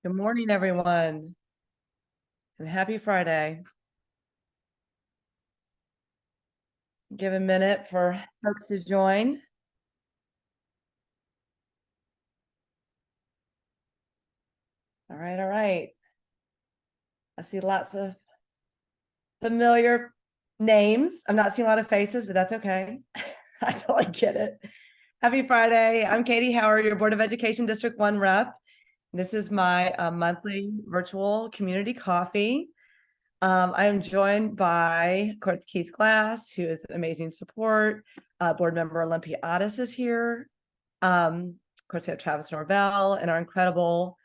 Good morning, everyone, and happy Friday. Give a minute for folks to join. All right, all right. I see lots of familiar names. I'm not seeing a lot of faces, but that's okay. I totally get it. Happy Friday. I'm Katie Howard, your Board of Education District 1 rep. This is my monthly virtual community coffee. I am joined by, of course, Keith Glass, who is amazing support. Board member Olympia Otis is here. Of course, we have Travis Norvell and our incredible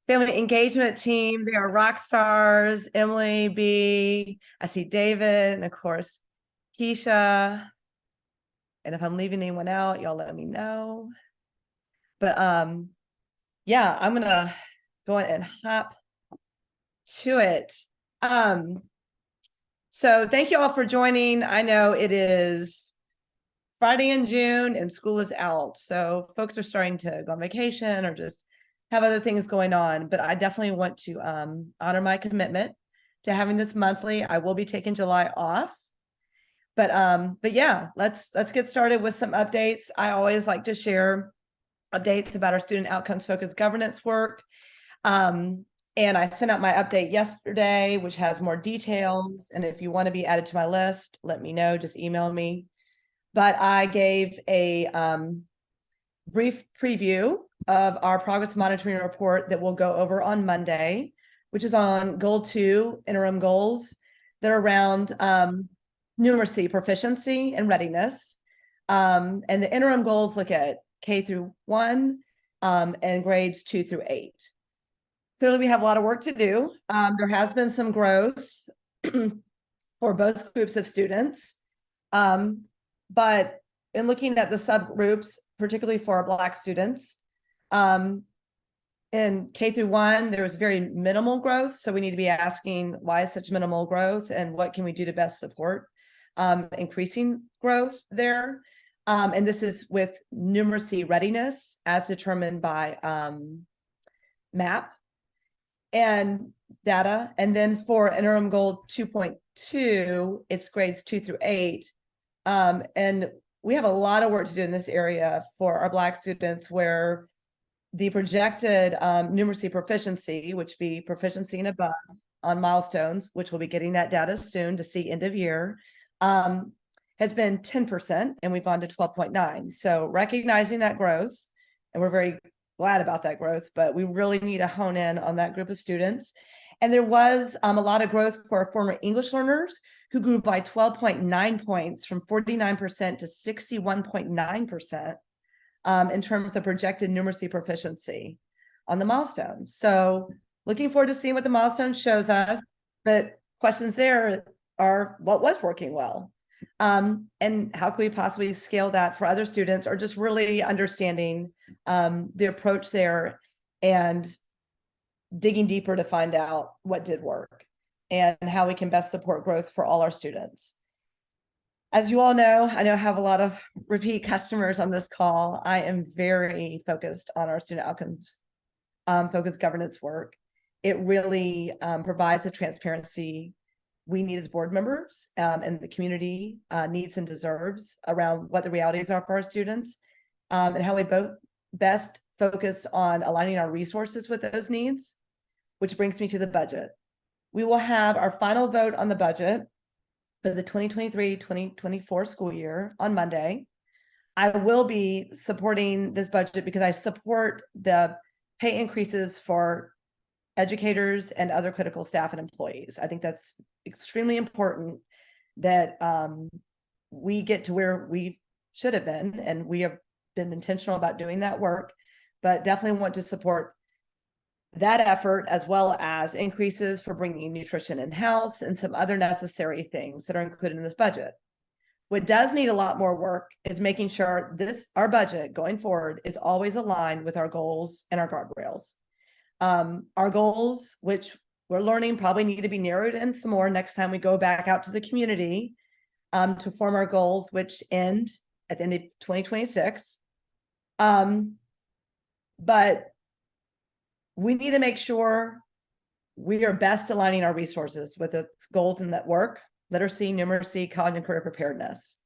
family engagement team. They are rock stars. Emily B. I see David, and of course, Keisha. And if I'm leaving anyone out, y'all let me know. But yeah, I'm gonna go in and hop to it. So thank you all for joining. I know it is Friday in June and school is out. So folks are starting to go on vacation or just have other things going on. But I definitely want to honor my commitment to having this monthly. I will be taking July off. But yeah, let's get started with some updates. I always like to share updates about our student outcomes focused governance work. And I sent out my update yesterday, which has more details. And if you want to be added to my list, let me know, just email me. But I gave a brief preview of our progress monitoring report that we'll go over on Monday, which is on goal 2, interim goals that are around numeracy, proficiency, and readiness. And the interim goals look at K through 1 and grades 2 through 8. Clearly, we have a lot of work to do. There has been some growth for both groups of students. But in looking at the subgroups, particularly for our Black students, in K through 1, there was very minimal growth. So we need to be asking why is such minimal growth and what can we do to best support increasing growth there. And this is with numeracy readiness as determined by MAP and data. And then for interim goal 2.2, it's grades 2 through 8. And we have a lot of work to do in this area for our Black students where the projected numeracy proficiency, which be proficiency and above on milestones, which we'll be getting that data soon to see end of year, has been 10%, and we've gone to 12.9. So recognizing that growth, and we're very glad about that growth, but we really need to hone in on that group of students. And there was a lot of growth for our former English learners who grew by 12.9 points from 49% to 61.9% in terms of projected numeracy proficiency on the milestones. So looking forward to seeing what the milestone shows us, but questions there are what was working well? And how can we possibly scale that for other students, or just really understanding the approach there and digging deeper to find out what did work and how we can best support growth for all our students. As you all know, I have a lot of repeat customers on this call. I am very focused on our student outcomes focused governance work. It really provides the transparency we need as board members and the community needs and deserves around what the realities are for our students and how we both best focus on aligning our resources with those needs, which brings me to the budget. We will have our final vote on the budget for the 2023-2024 school year on Monday. I will be supporting this budget because I support the pay increases for educators and other critical staff and employees. I think that's extremely important that we get to where we should have been, and we have been intentional about doing that work, but definitely want to support that effort as well as increases for bringing nutrition in-house and some other necessary things that are included in this budget. What does need a lot more work is making sure our budget going forward is always aligned with our goals and our guardrails. Our goals, which we're learning probably need to be narrowed in some more next time we go back out to the community to form our goals, which end at the end of 2026. But we need to make sure we are best aligning our resources with its goals in that work, literacy, numeracy, college and career preparedness.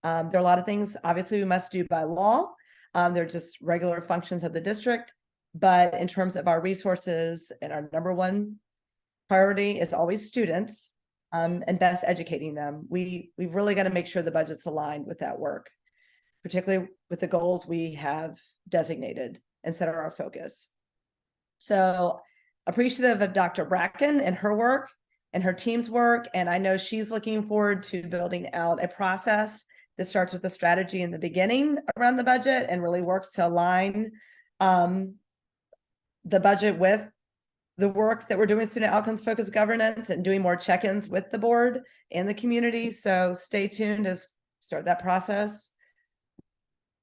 There are a lot of things, obviously, we must do by law. They're just regular functions of the district. But in terms of our resources, and our number one priority is always students, and best educating them. We've really got to make sure the budget's aligned with that work, particularly with the goals we have designated and set our focus. So appreciative of Dr. Bracken and her work and her team's work. And I know she's looking forward to building out a process that starts with a strategy in the beginning around the budget and really works to align the budget with the work that we're doing, student outcomes focused governance, and doing more check-ins with the board and the community. So stay tuned to start that process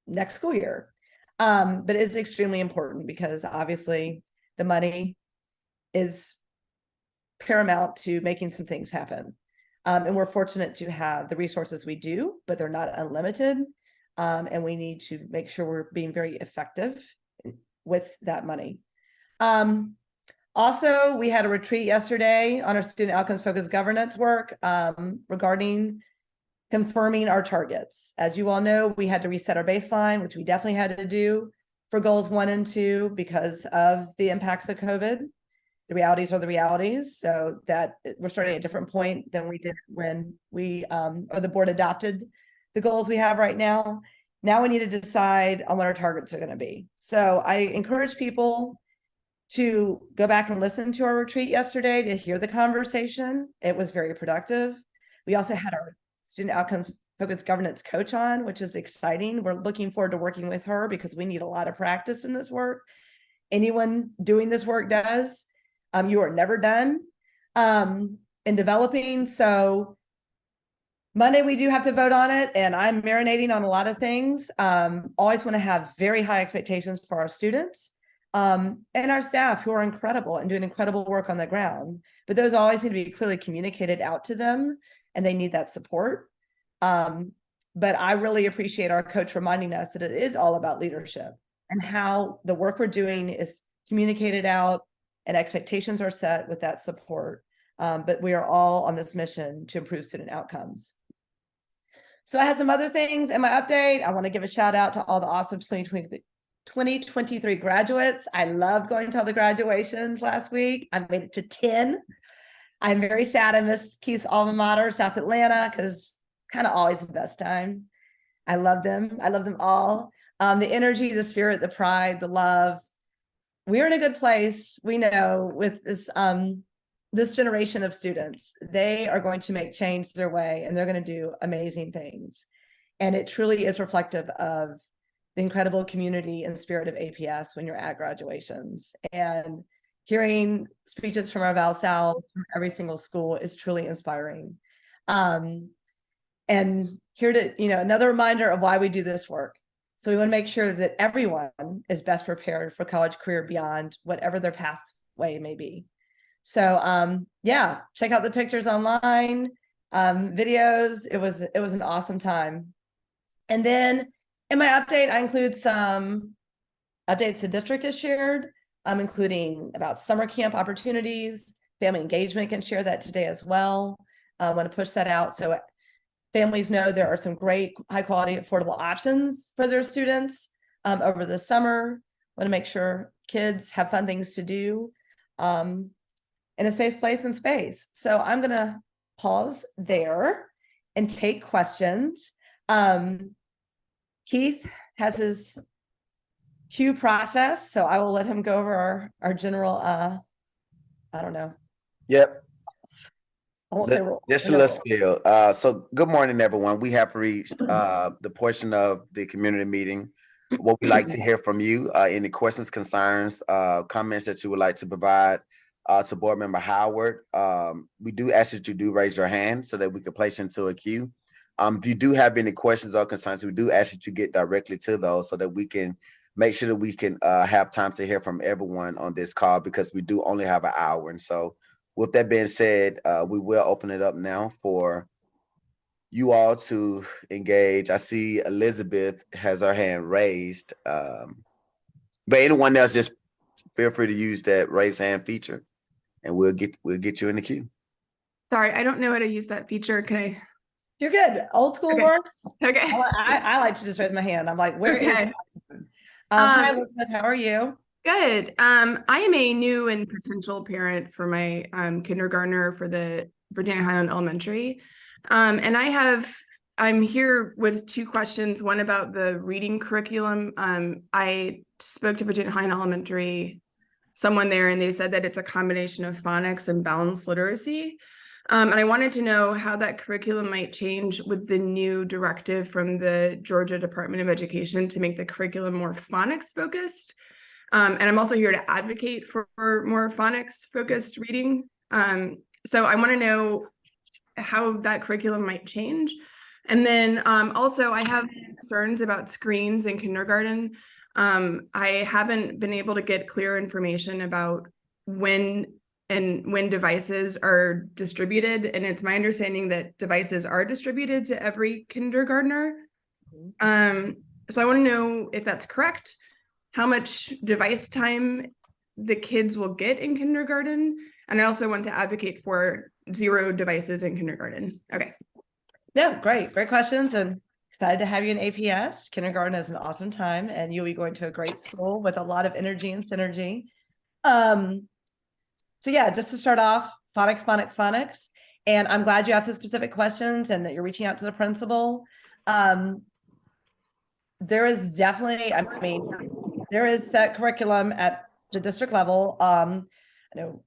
next school year. But it is extremely important because obviously the money is paramount to making some things happen. And we're fortunate to have the resources we do, but they're not unlimited. And we need to make sure we're being very effective with that money. Also, we had a retreat yesterday on our student outcomes focused governance work regarding confirming our targets. As you all know, we had to reset our baseline, which we definitely had to do for goals 1 and 2 because of the impacts of COVID. The realities are the realities. So that we're starting at a different point than we did when we or the board adopted the goals we have right now. Now we need to decide on what our targets are going to be. So I encourage people to go back and listen to our retreat yesterday to hear the conversation. It was very productive. We also had our student outcomes focused governance coach on, which is exciting. We're looking forward to working with her because we need a lot of practice in this work. Anyone doing this work does. You are never done in developing. So Monday, we do have to vote on it, and I'm marinating on a lot of things. Always want to have very high expectations for our students and our staff, who are incredible and doing incredible work on the ground. But those always need to be clearly communicated out to them, and they need that support. But I really appreciate our coach reminding us that it is all about leadership and how the work we're doing is communicated out and expectations are set with that support. But we are all on this mission to improve student outcomes. So I had some other things in my update. I want to give a shout out to all the awesome 2023 graduates. I loved going to all the graduations last week. I made it to 10. I'm very sad I missed Keith's alma mater, South Atlanta, because kind of always the best time. I love them. I love them all. The energy, the spirit, the pride, the love. We're in a good place. We know with this generation of students, they are going to make change their way, and they're going to do amazing things. And it truly is reflective of the incredible community and spirit of APS when you're at graduations. And hearing speeches from our Val South from every single school is truly inspiring. And here to, another reminder of why we do this work. So we want to make sure that everyone is best prepared for college career beyond whatever their pathway may be. So yeah, check out the pictures online, videos. It was an awesome time. And then in my update, I include some updates the district has shared, including about summer camp opportunities. Family engagement can share that today as well. I want to push that out so families know there are some great high quality affordable options for their students over the summer. Want to make sure kids have fun things to do in a safe place and space. So I'm going to pause there and take questions. Keith has his cue process, so I will let him go over our general, I don't know. Yep. I won't say roll. Just a little spiel. So good morning, everyone. We have reached the portion of the community meeting. What we'd like to hear from you, any questions, concerns, comments that you would like to provide to Board Member Howard. We do ask that you do raise your hand so that we can place you into a queue. If you do have any questions or concerns, we do ask that you get directly to those so that we can make sure that we can have time to hear from everyone on this call, because we do only have an hour. And so with that being said, we will open it up now for you all to engage. I see Elizabeth has her hand raised. But anyone else, just feel free to use that raise hand feature, and we'll get you in the queue. Sorry, I don't know how to use that feature. Can I? You're good. Old school Okay. works. Okay. I like to just raise my hand. I'm like, where is? Okay. Hi, Elizabeth. How are you? Good. I am a new and potential parent for my kindergartner for the Virginia Highland Elementary. And I'm here with two questions, one about the reading curriculum. I spoke to Virginia Highland Elementary, someone there, and they said that it's a combination of phonics and balanced literacy. And I wanted to know how that curriculum might change with the new directive from the Georgia Department of Education to make the curriculum more phonics focused. And I'm also here to advocate for more phonics focused reading. So I want to know how that curriculum might change. And then also I have concerns about screens in kindergarten. I haven't been able to get clear information about when devices are distributed. And it's my understanding that devices are distributed to every kindergartner. So I want to know if that's correct, how much device time the kids will get in kindergarten. And I also want to advocate for 0 devices in kindergarten. Okay. No, great questions, and excited to have you in APS. Kindergarten is an awesome time, and you'll be going to a great school with a lot of energy and synergy. So yeah, just to start off, phonics. And I'm glad you asked the specific questions and that you're reaching out to the principal. There is definitely, there is set curriculum at the district level. I know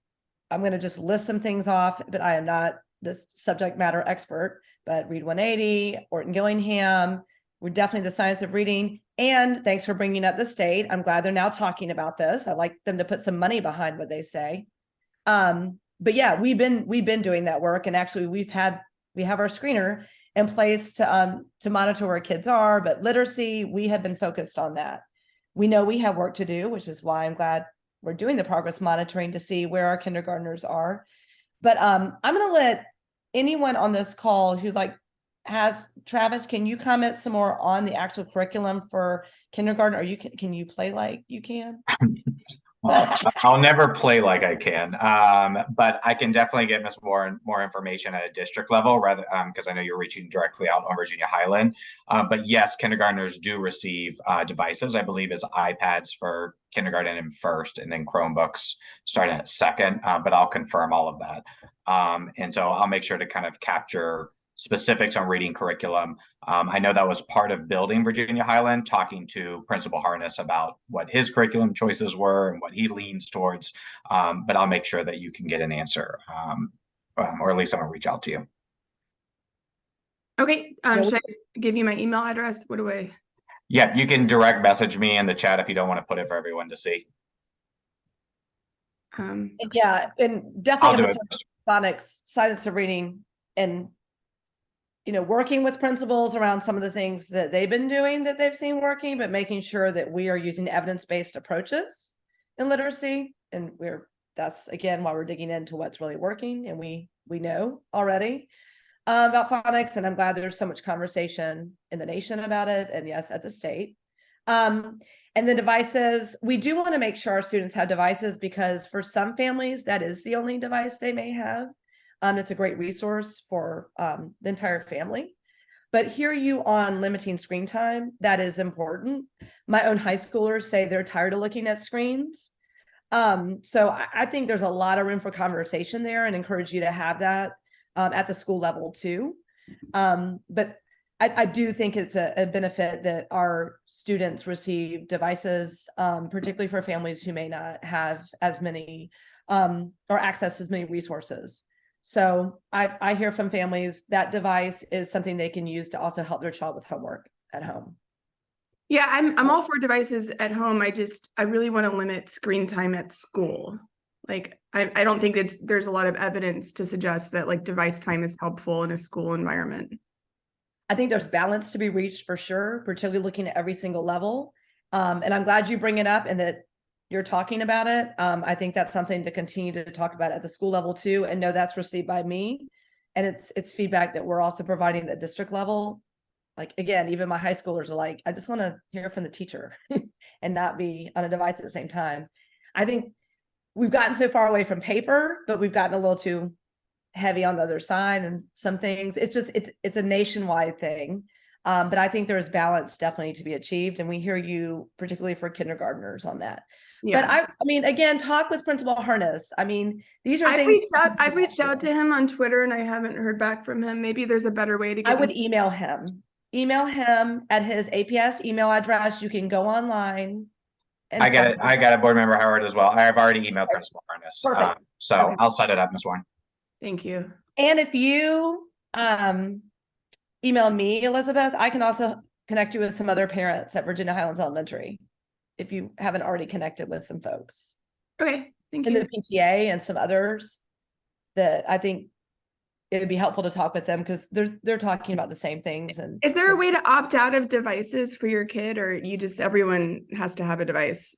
I'm going to just list some things off, but I am not the subject matter expert. But Read 180, Orton Gillingham, we're definitely the science of reading. And thanks for bringing up the state. I'm glad they're now talking about this. I like them to put some money behind what they say. But yeah, we've been doing that work, and actually we have our screener in place to monitor where kids are. But literacy, we have been focused on that. We know we have work to do, which is why I'm glad we're doing the progress monitoring to see where our kindergartners are. But I'm going to let anyone on this call who has Travis, can you comment some more on the actual curriculum for kindergarten, or can you play like you can? Well, I'll never play like I can, but I can definitely get Ms. more information at a district level, rather because I know you're reaching directly out on Virginia Highland. But yes, kindergartners do receive devices. I believe is iPads for kindergarten and first, and then Chromebooks starting at second. But I'll confirm all of that, and so I'll make sure to kind of capture specifics on reading curriculum. I know that was part of building Virginia Highland, talking to Principal Harness about what his curriculum choices were and what he leans towards. But I'll make sure that you can get an answer, or at least I'm gonna reach out to you. Okay. Should I give you my email address? What do I? Yeah, you can direct message me in the chat if you don't want to put it for everyone to see. Yeah, and definitely phonics, science of reading, and working with principals around some of the things that they've been doing that they've seen working, but making sure that we are using evidence-based approaches in literacy. And that's again why we're digging into what's really working, and we know already about phonics, and I'm glad there's so much conversation in the nation about it, and yes, at the state. And the devices, we do want to make sure our students have devices, because for some families that is the only device they may have. It's a great resource for the entire family. But hear you on limiting screen time, that is important. My own high schoolers say they're tired of looking at screens. So I think there's a lot of room for conversation there, and encourage you to have that at the school level too. But I do think it's a benefit that our students receive devices, particularly for families who may not have as many or access to as many resources. So I hear from families that device is something they can use to also help their child with homework at home. Yeah, I'm all for devices at home. I really want to limit screen time at school. Like, I don't think there's a lot of evidence to suggest that like device time is helpful in a school environment. I think there's balance to be reached for sure, particularly looking at every single level. And I'm glad you bring it up and that you're talking about it. I think that's something to continue to talk about at the school level too, and know that's received by me. And it's feedback that we're also providing at the district level. Like, again, even my high schoolers are like, I just want to hear from the teacher and not be on a device at the same time. I think we've gotten so far away from paper, but we've gotten a little too heavy on the other side and some things. It's just, it's a nationwide thing. But I think there's balance definitely to be achieved. And we hear you, particularly for kindergartners, on that. But I mean, again, talk with Principal Harness. I mean, these are things. I've reached out to him on Twitter and I haven't heard back from him. Maybe there's a better way to get I would email him at his APS email address. You can go online. And I got it. I got it, Board Member Howard as well. I've already emailed Principal Harness. Perfect. So Okay. I'll set it up, Ms. Warren. Thank you. And if you email me, Elizabeth, I can also connect you with some other parents at Virginia Highlands Elementary, if you haven't already connected with some folks Okay, thank in you. the PTA and some others that I think it would be helpful to talk with them, because they're talking about the same things. And Is there a way to opt out of devices for your kid, or you just everyone has to have a device?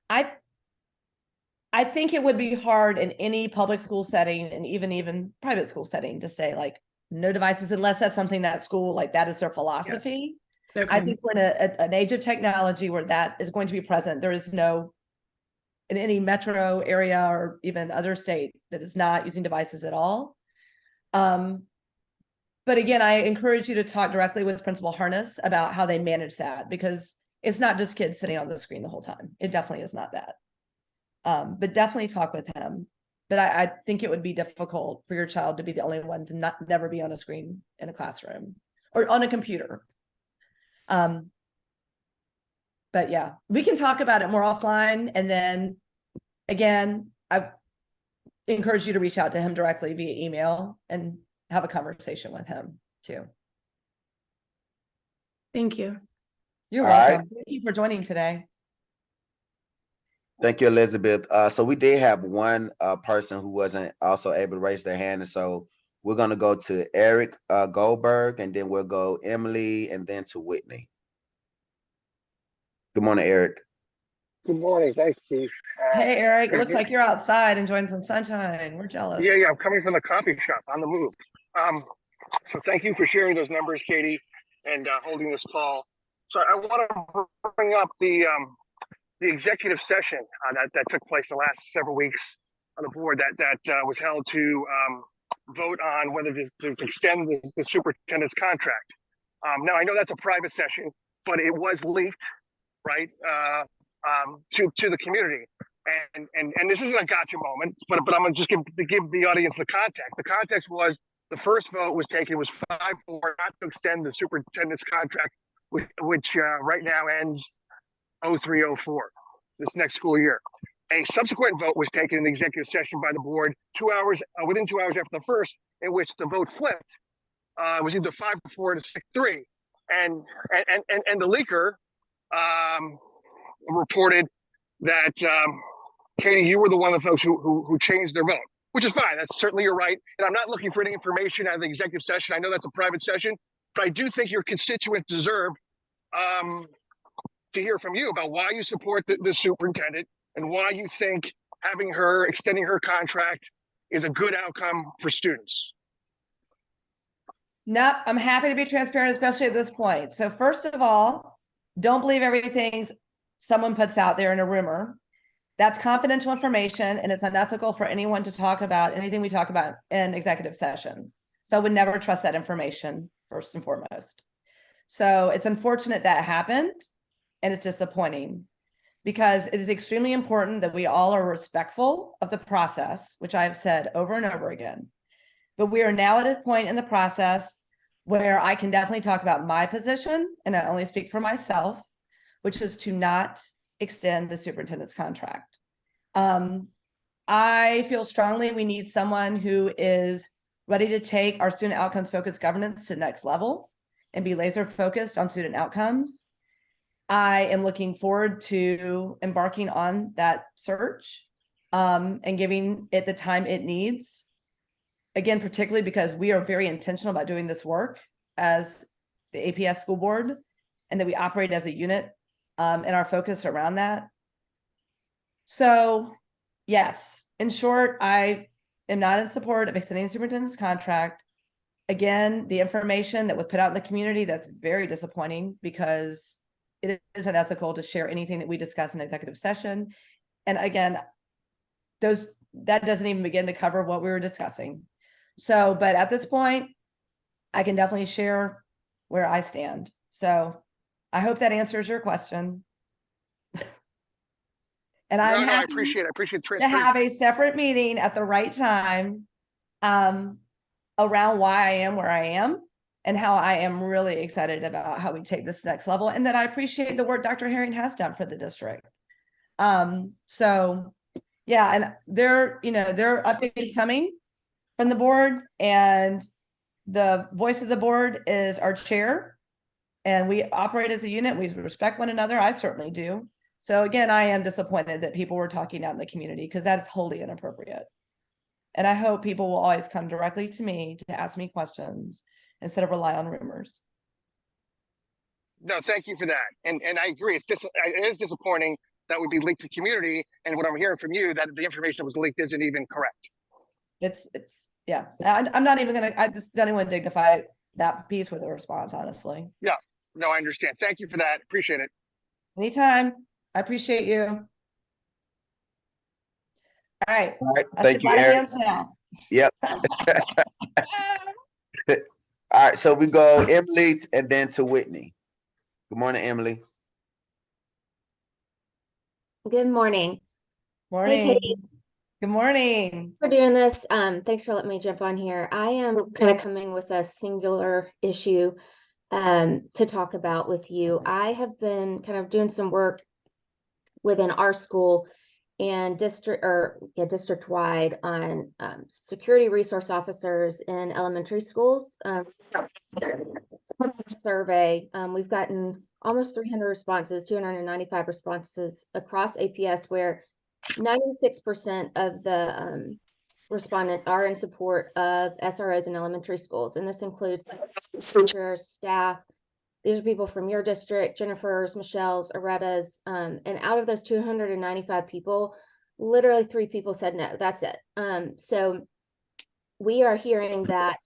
I think it would be hard in any public school setting and even private school setting to say like no devices, unless that's something that school, like that is their philosophy. Okay. I think we're in an age of technology where that is going to be present. There is no, in any metro area or even other state, that is not using devices at all. But again, I encourage you to talk directly with Principal Harness about how they manage that, because it's not just kids sitting on the screen the whole time. It definitely is not that. But definitely talk with him. But I think it would be difficult for your child to be the only one to never be on a screen in a classroom or on a computer. But yeah, we can talk about it more offline. And then again, I encourage you to reach out to him directly via email and have a conversation with him too. Thank you. You're All right. welcome. Thank you for joining today. Thank you, Elizabeth. So we did have one person who wasn't also able to raise their hand. And so we're going to go to Eric Goldberg, and then we'll go Emily, and then to Whitney. Good morning, Eric. Good morning. Thanks, Steve. Hey, Eric, it looks like you're outside enjoying some sunshine. We're jealous. Yeah, I'm coming from the coffee shop on the move. So thank you for sharing those numbers, Katie, and holding this call. So I want to bring up the executive session that took place the last several weeks on the board that was held to vote on whether to extend the superintendent's contract. Now I know that's a private session, but it was leaked, right, to the community. And this isn't a gotcha moment, but I'm gonna just give the audience the context. The context was the first vote was taken, was 5-4 not to extend the superintendent's contract, which right now ends 03-04, this next school year. A subsequent vote was taken in the executive session by the board within 2 hours after the first, in which the vote flipped. It was either 5-4 to 6-3, and the leaker reported that Katie, you were the one of the folks who changed their vote, which is fine. That's certainly your right. And I'm not looking for any information out of the executive session. I know that's a private session, but I do think your constituents deserve to hear from you about why you support the superintendent and why you think extending her contract is a good outcome for students. Nope, I'm happy to be transparent, especially at this point. So first of all, don't believe everything someone puts out there in a rumor. That's confidential information, and it's unethical for anyone to talk about anything we talk about in executive session. So I would never trust that information, first and foremost. So it's unfortunate that happened, and it's disappointing, because it is extremely important that we all are respectful of the process, which I've said over and over again. But we are now at a point in the process where I can definitely talk about my position, and I only speak for myself, which is to not extend the superintendent's contract. I feel strongly we need someone who is ready to take our student outcomes focused governance to the next level and be laser focused on student outcomes. I am looking forward to embarking on that search and giving it the time it needs. Again, particularly because we are very intentional about doing this work as the APS school board, and that we operate as a unit and our focus around that. So yes, in short, I am not in support of extending the superintendent's contract. Again, the information that was put out in the community, that's very disappointing, because it is unethical to share anything that we discuss in executive session. And again, that doesn't even begin to cover what we were discussing. So, but at this point, I can definitely share where I stand. So I hope that answers your question. And I'm I happy appreciate the to transparency. have a separate meeting at the right time around why I am where I am and how I am really excited about how we take this next level, and that I appreciate the work Dr. Herring has done for the district. So yeah, and there are updates coming from the board, and the voice of the board is our chair, and we operate as a unit. We respect one another. I certainly do. So again, I am disappointed that people were talking out in the community, because that is wholly inappropriate. And I hope people will always come directly to me to ask me questions instead of rely on rumors. No, thank you for that. And I agree. It is disappointing that would be leaked to the community. And what I'm hearing from you, that the information that was leaked isn't even correct. Yeah, I'm not even gonna, I just don't even dignify that piece with a response, honestly. Yeah, no, I understand. Thank you for that. Appreciate it. Anytime. I appreciate you. All right. All right, I thank see you, a lot of Eric. hands now. Yep. All right, so we go Emily and then to Whitney. Good morning, Emily. Good morning. Morning. Katie. Good morning. For doing this. Thanks for letting me jump on here. I am kind of coming with a singular issue to talk about with you. I have been kind of doing some work within our school and district-wide on security resource officers in elementary schools. Survey. We've gotten almost 300 responses, 295 responses across APS, where 96% of the respondents are in support of SROs in elementary schools. And this includes teachers, staff. These are people from your district, Jennifer's, Michelle's, Aretta's. And out of those 295 people, literally 3 people said no, that's it. So we are hearing that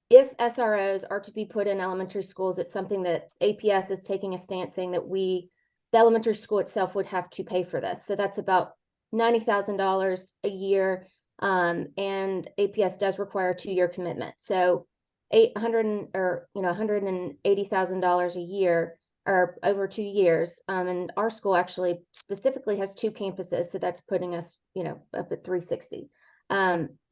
if SROs are to be put in elementary schools, it's something that APS is taking a stance saying that the elementary school itself would have to pay for this. So that's about $90,000 a year. And APS does require a 2-year commitment. So $180,000 a year or over 2 years. And our school actually specifically has 2 campuses. So that's putting us, up at 360.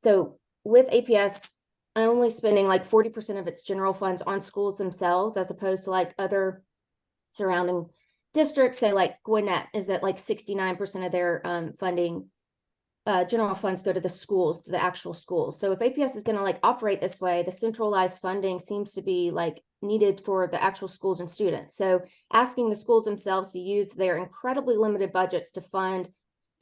So with APS only spending like 40% of its general funds on schools themselves, as opposed to like other surrounding districts, say like Gwinnett is at like 69% of their funding, general funds go to the schools, to the actual schools. So if APS is going to like operate this way, the centralized funding seems to be like needed for the actual schools and students. So asking the schools themselves to use their incredibly limited budgets to fund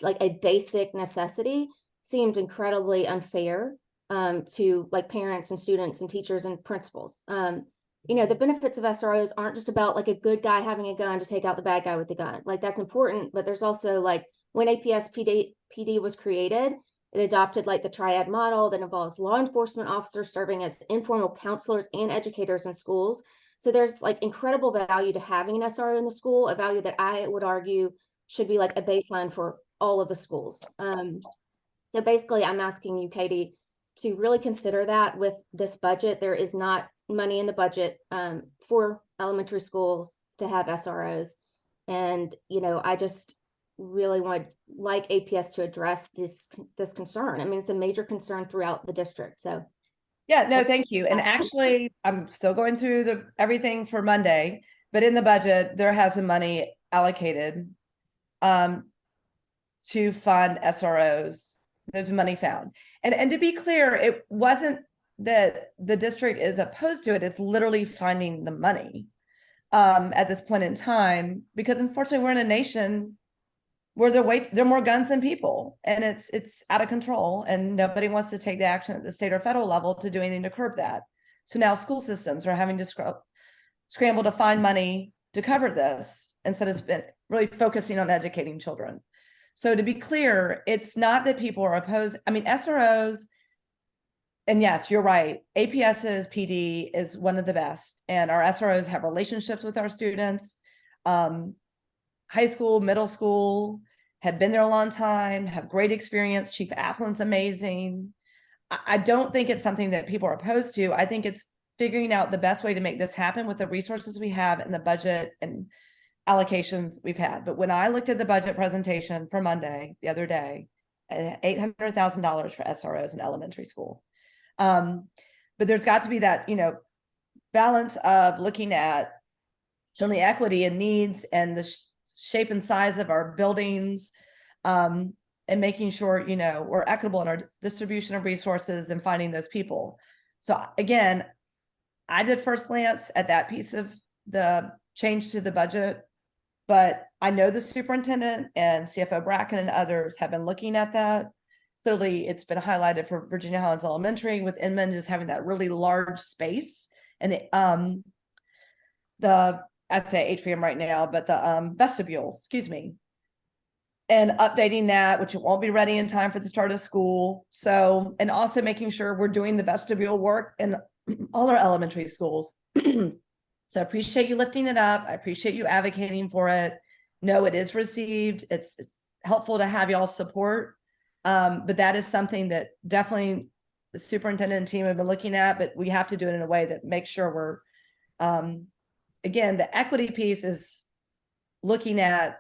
like a basic necessity seems incredibly unfair to like parents and students and teachers and principals. The benefits of SROs aren't just about like a good guy having a gun to take out the bad guy with the gun. Like that's important, but there's also like when APS PD was created, it adopted like the triad model that involves law enforcement officers serving as informal counselors and educators in schools. So there's like incredible value to having an SRO in the school, a value that I would argue should be like a baseline for all of the schools. So basically I'm asking you, Katie, to really consider that with this budget. There is not money in the budget for elementary schools to have SROs. And, I just really would like APS to address this concern. I mean, it's a major concern throughout the district. So Yeah, no, thank you. And actually, I'm still going through everything for Monday, but in the budget, there has been money allocated to fund SROs. There's money found. And to be clear, it wasn't that the district is opposed to it. It's literally finding the money at this point in time, because unfortunately we're in a nation where there are more guns than people, and it's out of control, and nobody wants to take the action at the state or federal level to do anything to curb that. So now school systems are having to scramble to find money to cover this instead of really focusing on educating children. So to be clear, it's not that people are opposed. I mean, SROs, and yes, you're right, APS's PD is one of the best, and our SROs have relationships with our students, high school, middle school, have been there a long time, have great experience. Chief Affluent's amazing. I don't think it's something that people are opposed to. I think it's figuring out the best way to make this happen with the resources we have and the budget and allocations we've had. But when I looked at the budget presentation for Monday, the other day, $800,000 for SROs in elementary school. But there's got to be that, balance of looking at certainly equity and needs and the shape and size of our buildings, and making sure, we're equitable in our distribution of resources and finding those people. So again, I did first glance at that piece of the change to the budget, but I know the superintendent and CFO Bracken and others have been looking at that. Clearly, it's been highlighted for Virginia Highlands Elementary with Inman just having that really large space and I'd say atrium right now, but the vestibule, excuse me, and updating that, which it won't be ready in time for the start of school. So, and also making sure we're doing the vestibule work in all our elementary schools. So I appreciate you lifting it up. I appreciate you advocating for it. No, it is received. It's helpful to have y'all support. But that is something that definitely the superintendent and team have been looking at, but we have to do it in a way that makes sure we're, again, the equity piece is looking at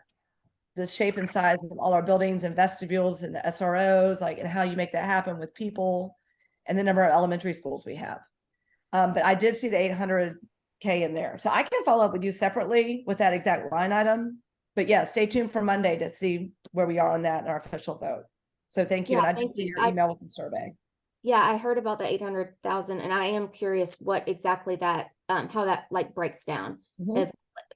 the shape and size of all our buildings and vestibules and the SROs, and how you make that happen with people and the number of elementary schools we have. But I did see the 800K in there. So I can follow up with you separately with that exact line item. But yeah, stay tuned for Monday to see where we are on that in our official vote. So thank you. Yeah, And I did thank see you. your email with the survey. Yeah, I heard about the 800,000 and I am curious what exactly that, how that breaks down. Mhm. If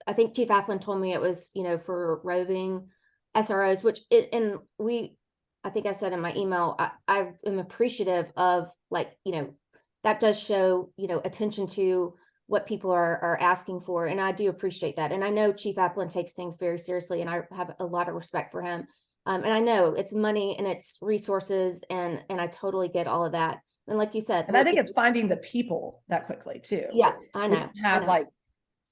I think Chief Afflin told me it was, for roving SROs, which I think I said in my email, I am appreciative of that does show, attention to what people are asking for. And I do appreciate that. And I know Chief Afflin takes things very seriously and I have a lot of respect for him. And I know it's money and it's resources and I totally get all of that. And like you said, And I think it's finding the people that quickly too. yeah, I We know. have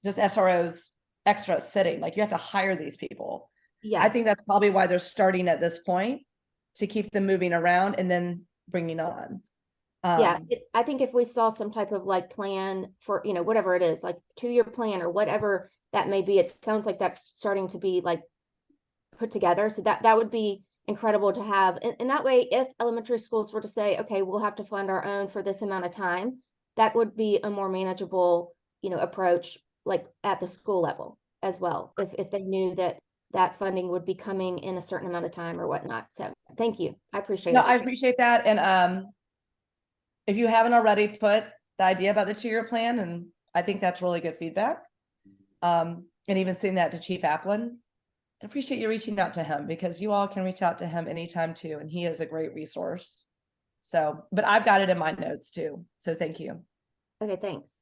just SROs extra sitting, you have to hire these people. Yeah. I think that's probably why they're starting at this point to keep them moving around and then bringing on. Yeah, I think if we saw some type of plan for, whatever it is, 2-year plan or whatever that may be, it sounds like that's starting to be put together. So that would be incredible to have. And that way, if elementary schools were to say, okay, we'll have to fund our own for this amount of time, that would be a more manageable, approach at the school level as well. If they knew that funding would be coming in a certain amount of time or whatnot. So thank you. I appreciate it. I appreciate that. And if you haven't already put the idea about the 2-year plan, and I think that's really good feedback. And even seeing that to Chief Afflin, I appreciate you reaching out to him because you all can reach out to him anytime too. And he is a great resource. So, but I've got it in my notes too. So thank you. Okay, thanks.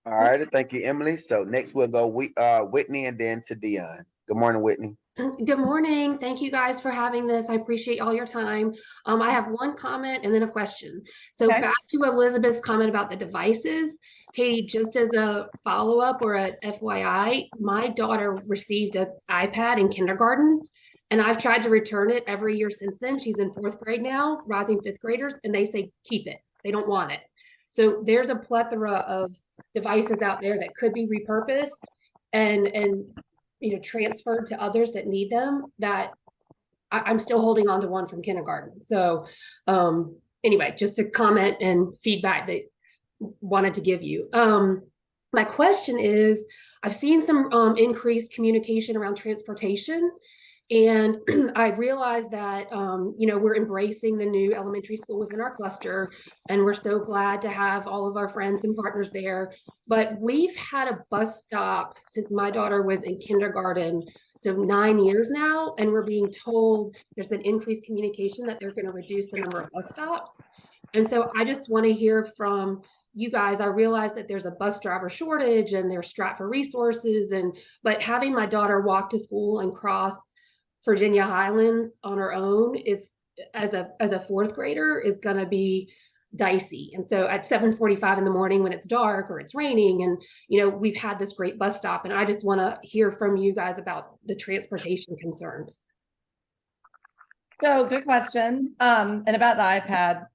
All right, thank you, Emily. So next we'll go Whitney and then to Dion. Good morning, Whitney. Good morning. Thank you guys for having this. I appreciate all your time. I have one comment and then a question. So Okay. back to Elizabeth's comment about the devices. Katie, just as a follow-up or a FYI, my daughter received an iPad in kindergarten and I've tried to return it every year since then. She's in 4th grade now, rising 5th graders, and they say, keep it. They don't want it. So there's a plethora of devices out there that could be repurposed and transferred to others that need them, that I'm still holding on to one from kindergarten. So anyway, just a comment and feedback that wanted to give you. My question is, I've seen some increased communication around transportation. And I realized that, we're embracing the new elementary school within our cluster, and we're so glad to have all of our friends and partners there. But we've had a bus stop since my daughter was in kindergarten, so 9 years now, and we're being told there's been increased communication that they're going to reduce the number of bus stops. And so I just want to hear from you guys. I realize that there's a bus driver shortage and they're strapped for resources, but having my daughter walk to school and cross Virginia Highlands on her own is, as a 4th grader, is going to be dicey. And so at 7:45 in the morning when it's dark or it's raining, and we've had this great bus stop, and I just want to hear from you guys about the transportation concerns. So good question. And about the iPad,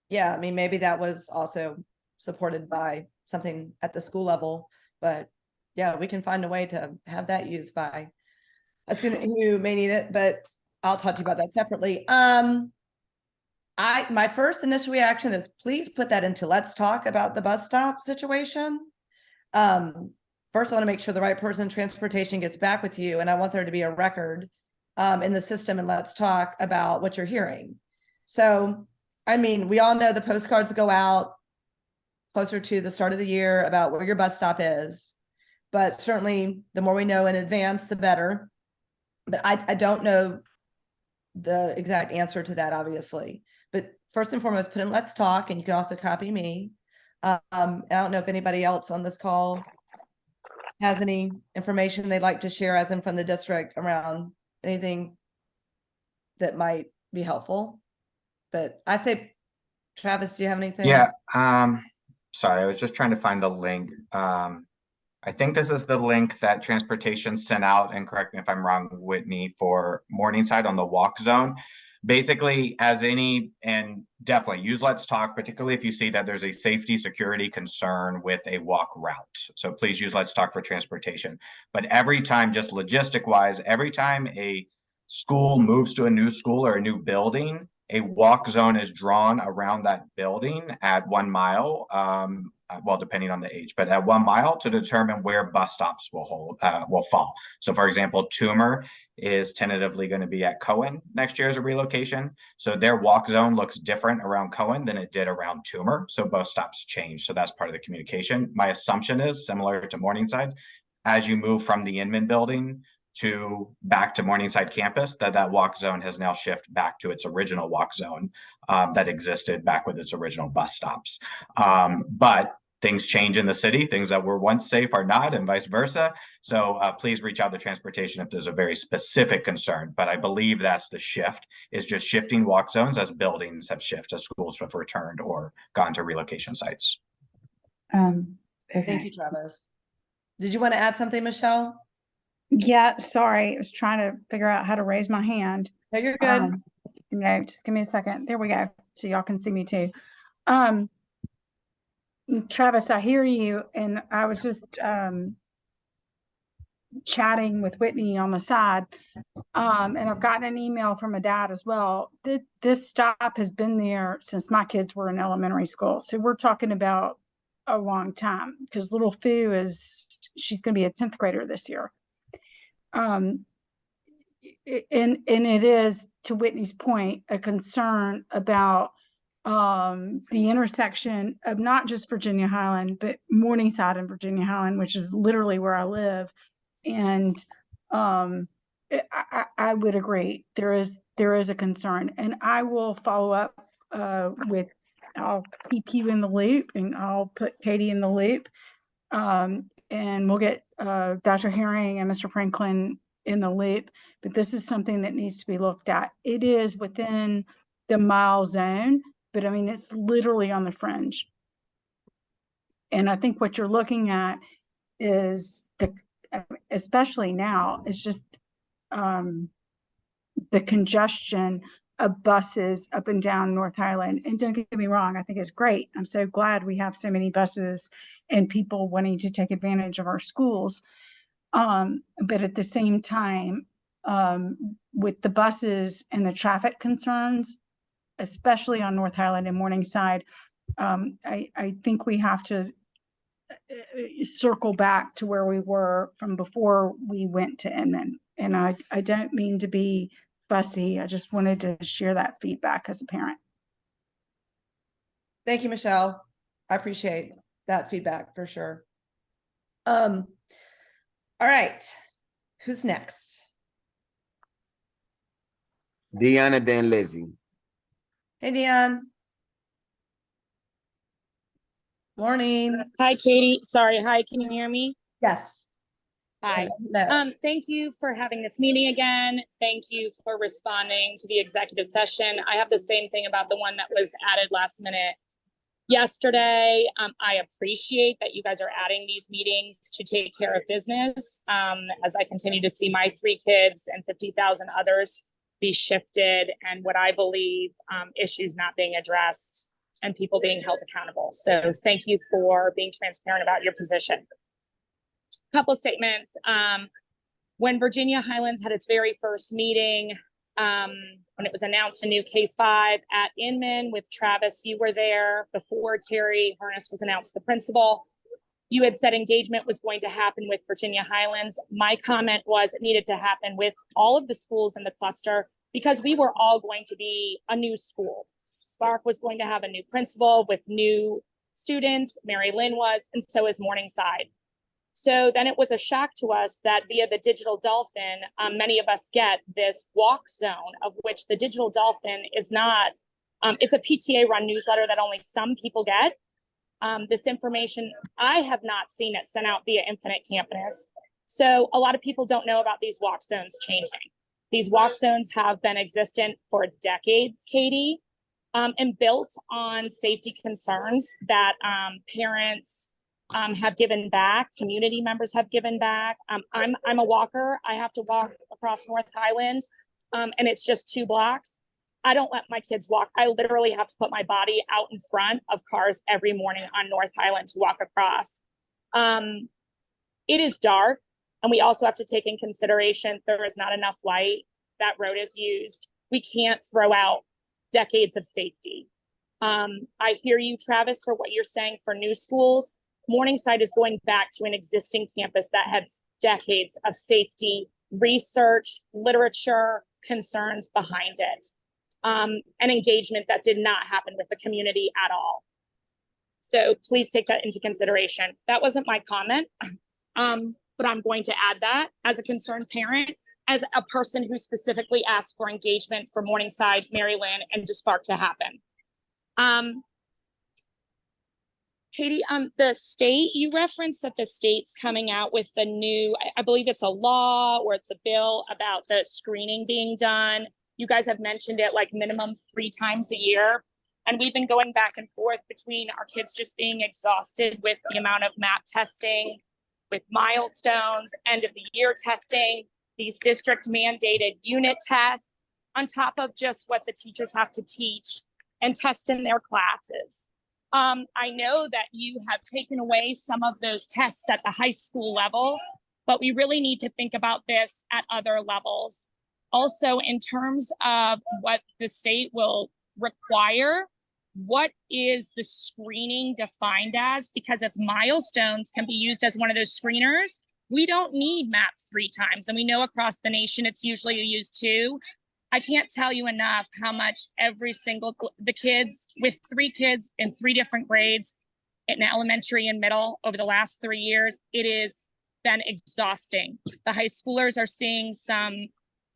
yeah, I mean, maybe that was also supported by something at the school level, but yeah, we can find a way to have that used by a student who may need it, but I'll talk to you about that separately. My first initial reaction is please put that into let's talk about the bus stop situation. First, I want to make sure the right person in transportation gets back with you, and I want there to be a record in the system, and let's talk about what you're hearing. So, I mean, we all know the postcards go out closer to the start of the year about where your bus stop is, but certainly the more we know in advance, the better. But I don't know the exact answer to that, obviously. But first and foremost, put in let's talk, and you can also copy me. I don't know if anybody else on this call has any information they'd like to share as in from the district around anything that might be helpful. But I say, Travis, do you have anything? Yeah. Sorry, I was just trying to find the link. I think this is the link that transportation sent out, and correct me if I'm wrong, Whitney, for Morningside on the walk zone. Basically, and definitely use Let's Talk, particularly if you see that there's a safety security concern with a walk route. So please use Let's Talk for transportation. But every time, just logistic wise, every time a school moves to a new school or a new building, a walk zone is drawn around that building at 1 mile. Well, depending on the age, but at 1 mile to determine where bus stops will fall. So for example, Toomer is tentatively going to be at Cohen next year as a relocation. So their walk zone looks different around Cohen than it did around Toomer. So bus stops change. So that's part of the communication. My assumption is similar to Morningside, as you move from the Inman building back to Morningside campus, that walk zone has now shifted back to its original walk zone that existed back with its original bus stops. But things change in the city. Things that were once safe are not, and vice versa. So please reach out to transportation if there's a very specific concern. But I believe that's the shift, is just shifting walk zones as buildings have shifted, as schools have returned or gone to relocation sites. Thank Okay. you, Travis. Did you want to add something, Michelle? Yeah, sorry. I was trying to figure out how to raise my hand. No, you're good. Just give me a second. There we go. So y'all can see me too. Travis, I hear you. And I was just chatting with Whitney on the side. And I've gotten an email from a dad as well. This stop has been there since my kids were in elementary school. So we're talking about a long time, because little Fu she's going to be a 10th grader this year. And it is, to Whitney's point, a concern about the intersection of not just Virginia Highland, but Morningside and Virginia Highland, which is literally where I live. And I would agree, there is a concern, and I will follow up I'll keep you in the loop, and I'll put Katie in the loop. And we'll get Dr. Herring and Mr. Franklin in the loop. But this is something that needs to be looked at. It is within the mile zone, but I mean, it's literally on the fringe. And I think what you're looking at is especially now, it's just the congestion of buses up and down North Highland. And don't get me wrong, I think it's great. I'm so glad we have so many buses and people wanting to take advantage of our schools. But at the same time, with the buses and the traffic concerns, especially on North Highland and Morningside, I think we have to circle back to where we were from before we went to Inman. And I don't mean to be fussy. I just wanted to share that feedback as a parent. Thank you, Michelle. I appreciate that feedback for sure. All right. Who's next? Deanna, then Lizzie. Hey, Deanne. Morning. Hi, Katie. Sorry. Hi, can you hear me? Yes. Hi. No. Thank you for having this meeting again. Thank you for responding to the executive session. I have the same thing about the one that was added last minute. yesterday. I appreciate that you guys are adding these meetings to take care of business. As I continue to see my 3 kids and 50,000 others be shifted, and what I believe issues not being addressed and people being held accountable. So thank you for being transparent about your position. Couple statements. When Virginia Highlands had its very first meeting, when it was announced a new K-5 at Inman with Travis, you were there before Terry Harness was announced the principal. You had said engagement was going to happen with Virginia Highlands. My comment was it needed to happen with all of the schools in the cluster because we were all going to be a new school. Spark was going to have a new principal with new students. Mary Lynn was, and so is Morningside. So then it was a shock to us that via the Digital Dolphin, many of us get this walk zone, of which the Digital Dolphin is not, it's a PTA run newsletter that only some people get. This information, I have not seen it sent out via Infinite Campus. So a lot of people don't know about these walk zones changing. These walk zones have been existent for decades, Katie, and built on safety concerns that parents have given back, community members have given back. I'm a walker. I have to walk across North Highland, and it's just 2 blocks. I don't let my kids walk. I literally have to put my body out in front of cars every morning on North Highland to walk across. It is dark, and we also have to take in consideration there is not enough light. That road is used. We can't throw out decades of safety. I hear you, Travis, for what you're saying for new schools. Morningside is going back to an existing campus that had decades of safety, research, literature, concerns behind it, and engagement that did not happen with the community at all. So please take that into consideration. That wasn't my comment, but I'm going to add that as a concerned parent, as a person who specifically asked for engagement for Morningside, Mary Lynn, and Spark to happen. Katie, the state, you referenced that the state's coming out with the new, I believe it's a law or it's a bill about the screening being done. You guys have mentioned it like minimum 3 times a year. And we've been going back and forth between our kids just being exhausted with the amount of MAP testing, with milestones, end of the year testing, these district mandated unit tests, on top of just what the teachers have to teach and test in their classes. I know that you have taken away some of those tests at the high school level, but we really need to think about this at other levels. Also, in terms of what the state will require, what is the screening defined as? Because if milestones can be used as one of those screeners, we don't need MAP 3 times. And we know across the nation, it's usually used 2. I can't tell you enough how much every single, the kids with 3 kids in 3 different grades in elementary and middle over the last 3 years, it has been exhausting. The high schoolers are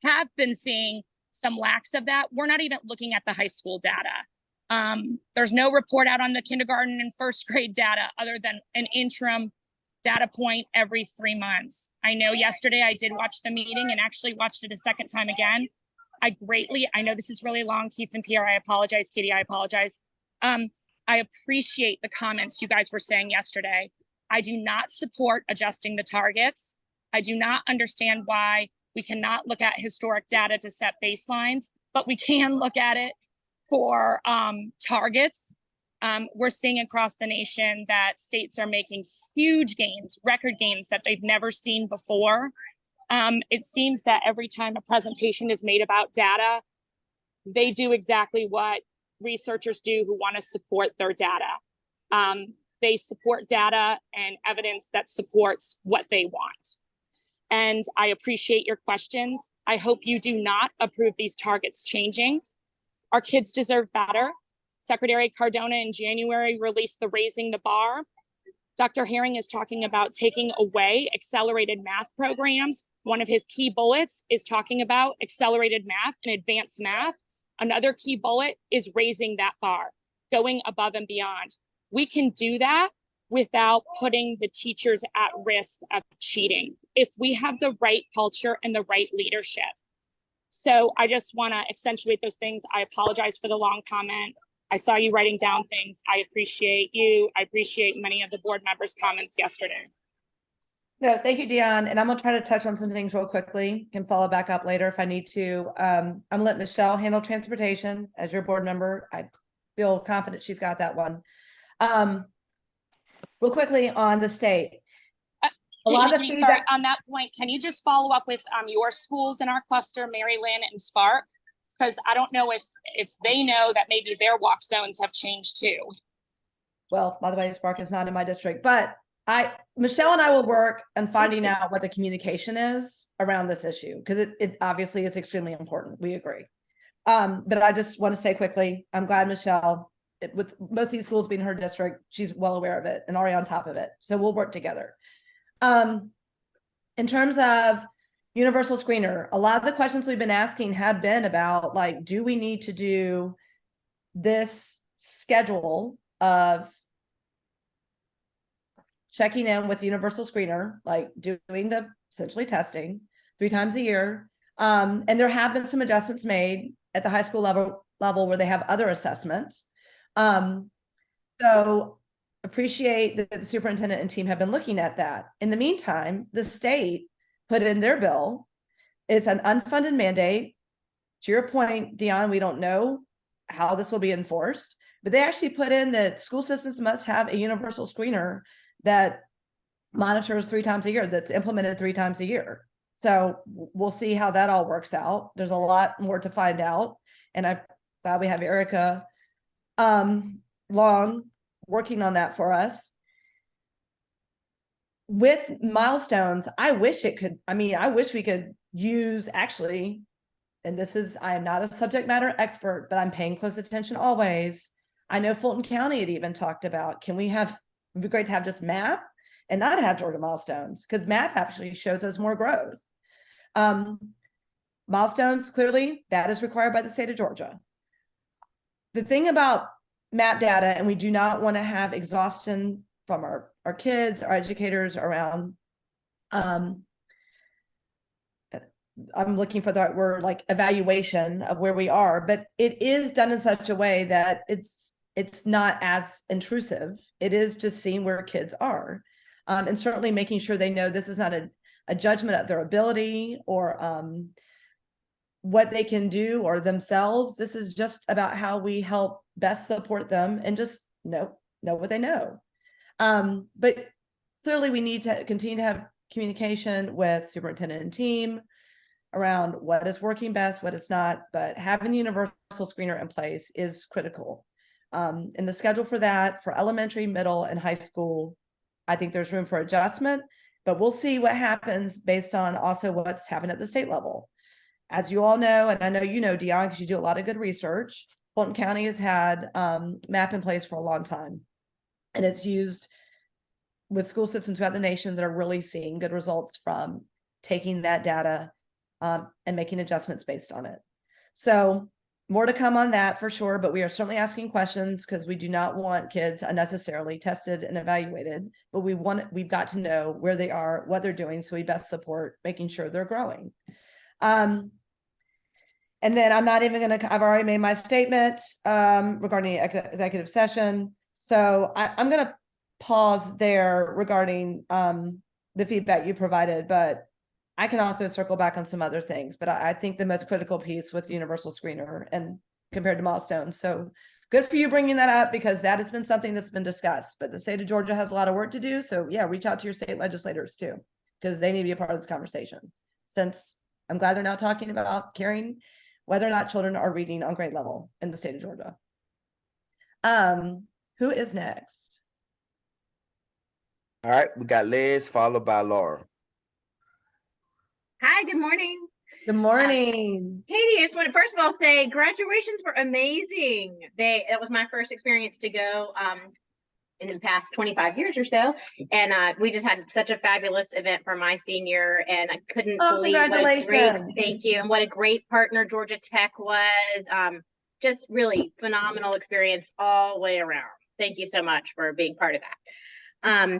have been seeing some lacks of that. We're not even looking at the high school data. There's no report out on the kindergarten and first grade data other than an interim data point every 3 months. I know yesterday I did watch the meeting and actually watched it a second time again. I know this is really long, Keith and Pierre, I apologize. Katie, I apologize. I appreciate the comments you guys were saying yesterday. I do not support adjusting the targets. I do not understand why we cannot look at historic data to set baselines, but we can look at it for targets. We're seeing across the nation that states are making huge gains, record gains that they've never seen before. It seems that every time a presentation is made about data, they do exactly what researchers do who want to support their data. They support data and evidence that supports what they want. And I appreciate your questions. I hope you do not approve these targets changing. Our kids deserve better. Secretary Cardona in January released the Raising the Bar. Dr. Herring is talking about taking away accelerated math programs. One of his key bullets is talking about accelerated math and advanced math. Another key bullet is raising that bar, going above and beyond. We can do that without putting the teachers at risk of cheating if we have the right culture and the right leadership. So I just want to accentuate those things. I apologize for the long comment. I saw you writing down things. I appreciate you. I appreciate many of the board members' comments yesterday. No, thank you, Dion. And I'm gonna try to touch on some things real quickly. Can follow back up later if I need to. I'm gonna let Michelle handle transportation as your board member. I feel confident she's got that one. Real quickly on the state. A lot of Sorry, feedback. on that point, can you just follow up with your schools in our cluster, Mary Lynn and Spark? Because I don't know if they know that maybe their walk zones have changed too. Well, by the way, Spark is not in my district, but Michelle and I will work on finding out what the communication is around this issue, because it obviously is extremely important. We agree. But I just want to say quickly, I'm glad Michelle, with most of these schools being her district, she's well aware of it and already on top of it. So we'll work together. In terms of universal screener, a lot of the questions we've been asking have been about, like, do we need to do this schedule of checking in with the universal screener, like doing the essentially testing 3 times a year. And there have been some adjustments made at the high school level where they have other assessments. So appreciate that the superintendent and team have been looking at that. In the meantime, the state put in their bill. It's an unfunded mandate. To your point, Dion, we don't know how this will be enforced, but they actually put in that school systems must have a universal screener that monitors 3 times a year, that's implemented 3 times a year. So we'll see how that all works out. There's a lot more to find out. And I'm glad we have Erica Long working on that for us. With milestones, I wish we could use actually, and this is, I am not a subject matter expert, but I'm paying close attention always. I know Fulton County had even talked about, it'd be great to have just MAP and not have Georgia milestones, because MAP actually shows us more growth. Milestones, clearly, that is required by the state of Georgia. The thing about MAP data, and we do not want to have exhaustion from our kids, our educators around, I'm looking for the right word, like evaluation of where we are, but it is done in such a way that it's not as intrusive. It is just seeing where kids are. And certainly making sure they know this is not a judgment of their ability or what they can do or themselves. This is just about how we help best support them and just know what they know. But clearly we need to continue to have communication with superintendent and team around what is working best, what is not, but having the universal screener in place is critical. And the schedule for that for elementary, middle, and high school, I think there's room for adjustment, but we'll see what happens based on also what's happening at the state level. As you all know, and I know you know, Dion, because you do a lot of good research, Fulton County has had MAP in place for a long time. And it's used with school systems throughout the nation that are really seeing good results from taking that data and making adjustments based on it. So more to come on that for sure, but we are certainly asking questions because we do not want kids unnecessarily tested and evaluated, but we've got to know where they are, what they're doing, so we best support making sure they're growing. And then I'm not even I've already made my statement regarding executive session. So I'm going to pause there regarding the feedback you provided, but I can also circle back on some other things, but I think the most critical piece with universal screener and compared to milestones. So good for you bringing that up, because that has been something that's been discussed, but the state of Georgia has a lot of work to do. So yeah, reach out to your state legislators too, because they need to be a part of this conversation, since I'm glad they're now talking about caring whether or not children are reading on grade level in the state of Georgia. Who is next? All right, we got Liz, followed by Laura. Hi, good morning. Good morning. Katie, I just want to first of all say graduations were amazing. That was my first experience to go in the past 25 years or so. And we just had such a fabulous event for my senior, and I couldn't believe thank you. And what a great partner Georgia Tech was. Just really phenomenal experience all the way around. Thank you so much for being part of that.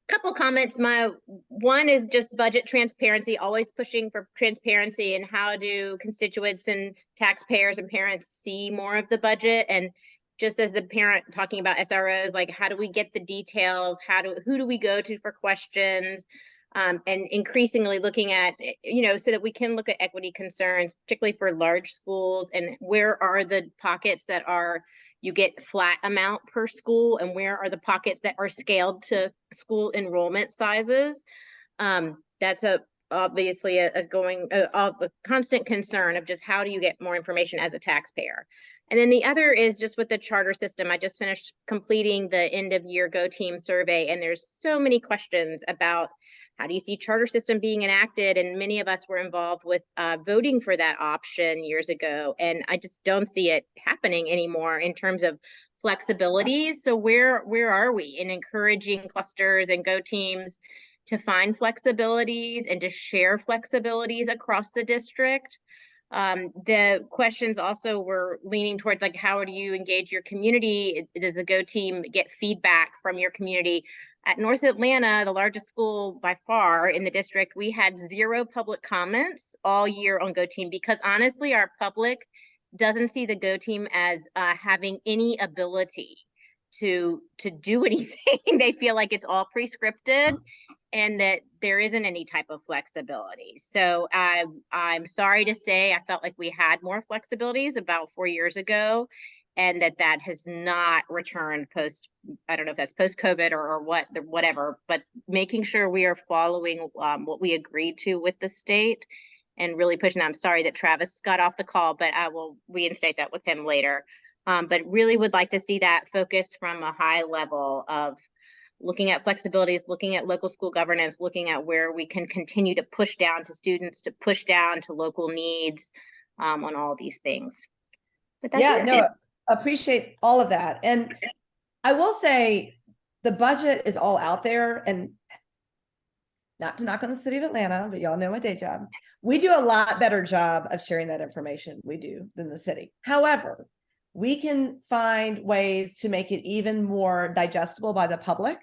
Couple comments. My one is just budget transparency, always pushing for transparency, and how do constituents and taxpayers and parents see more of the budget. And just as the parent talking about SROs, like how do we get the details? Who do we go to for questions? And increasingly looking at, so that we can look at equity concerns, particularly for large schools, and where are the pockets that are, you get flat amount per school, and where are the pockets that are scaled to school enrollment sizes. That's obviously a constant concern of just how do you get more information as a taxpayer. And then the other is just with the charter system. I just finished completing the end of year Go Team survey, and there's so many questions about how do you see charter system being enacted? And many of us were involved with voting for that option years ago. And I just don't see it happening anymore in terms of flexibilities. So where are we in encouraging clusters and Go Teams to find flexibilities and to share flexibilities across the district? The questions also were leaning towards, like, how do you engage your community? Does the Go Team get feedback from your community? At North Atlanta, the largest school by far in the district, we had 0 public comments all year on Go Team, because honestly, our public doesn't see the Go Team as having any ability to do anything. They feel like it's all pre-scripted and that there isn't any type of flexibility. So I'm sorry to say, I felt like we had more flexibilities about 4 years ago, and that has not returned post, I don't know if that's post-COVID or whatever, but making sure we are following what we agreed to with the state and really pushing that. I'm sorry that Travis got off the call, but I will reinstate that with him later. But really would like to see that focus from a high level of looking at flexibilities, looking at local school governance, looking at where we can continue to push down to students, to push down to local needs on all these things. But that's appreciate all of that. And I will say the budget is all out there, and not to knock on the city of Atlanta, but y'all know my day job. We do a lot better job of sharing that information than the city. However, we can find ways to make it even more digestible by the public.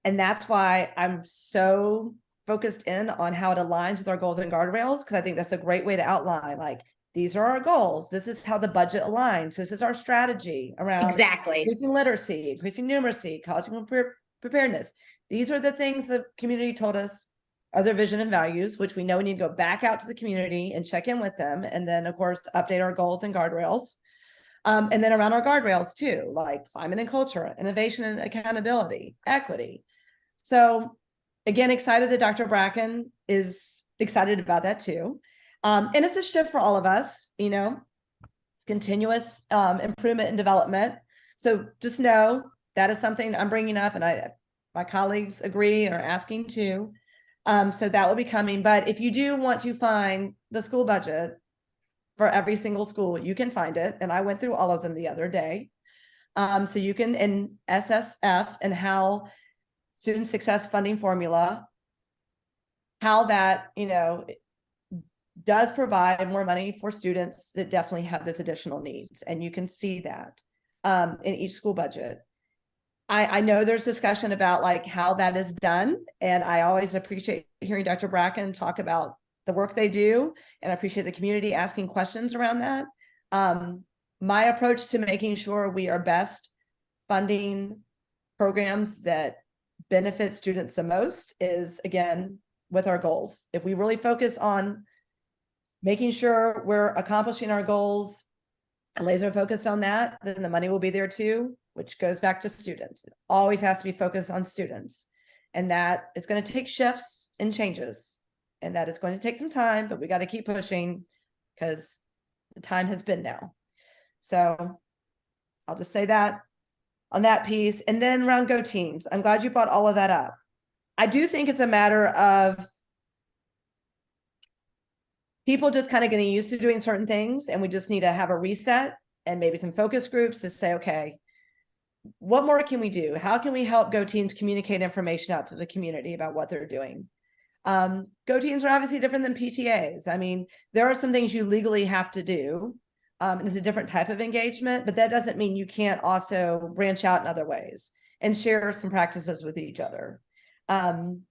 And that's why I'm so focused in on how it aligns with our goals and guardrails, because I think that's a great way to outline, like, these are our goals. This is how the budget aligns. This is our strategy around increasing literacy, increasing numeracy, college preparedness. These are the things the community told us are their vision and values, which we know we need to go back out to the community and check in with them. And then, of course, update our goals and guardrails. And then around our guardrails too, like climate and culture, innovation and accountability, equity. So again, excited that Dr. Bracken is excited about that too. And it's a shift for all of us, it's continuous improvement and development. So just know that is something I'm bringing up, and my colleagues agree and are asking too. So that will be coming. But if you do want to find the school budget for every single school, you can find it. And I went through all of them the other day. So you can, in SSF and how student success funding formula, how that, does provide more money for students that definitely have those additional needs. And you can see that in each school budget. I know there's discussion about like how that is done. And I always appreciate hearing Dr. Bracken talk about the work they do, and I appreciate the community asking questions around that. My approach to making sure we are best funding programs that benefit students the most is, again, with our goals. If we really focus on making sure we're accomplishing our goals and laser focused on that, then the money will be there too, which goes back to students. It always has to be focused on students, and that is going to take shifts and changes. And that is going to take some time, but we got to keep pushing because the time has been now. So I'll just say that on that piece. And then around Go Teams, I'm glad you brought all of that up. I do think it's a matter of people just kind of getting used to doing certain things, and we just need to have a reset and maybe some focus groups to say, okay, what more can we do? How can we help Go Teams communicate information out to the community about what they're doing? Go Teams are obviously different than PTAs. I mean, there are some things you legally have to do. And it's a different type of engagement, but that doesn't mean you can't also branch out in other ways and share some practices with each other. And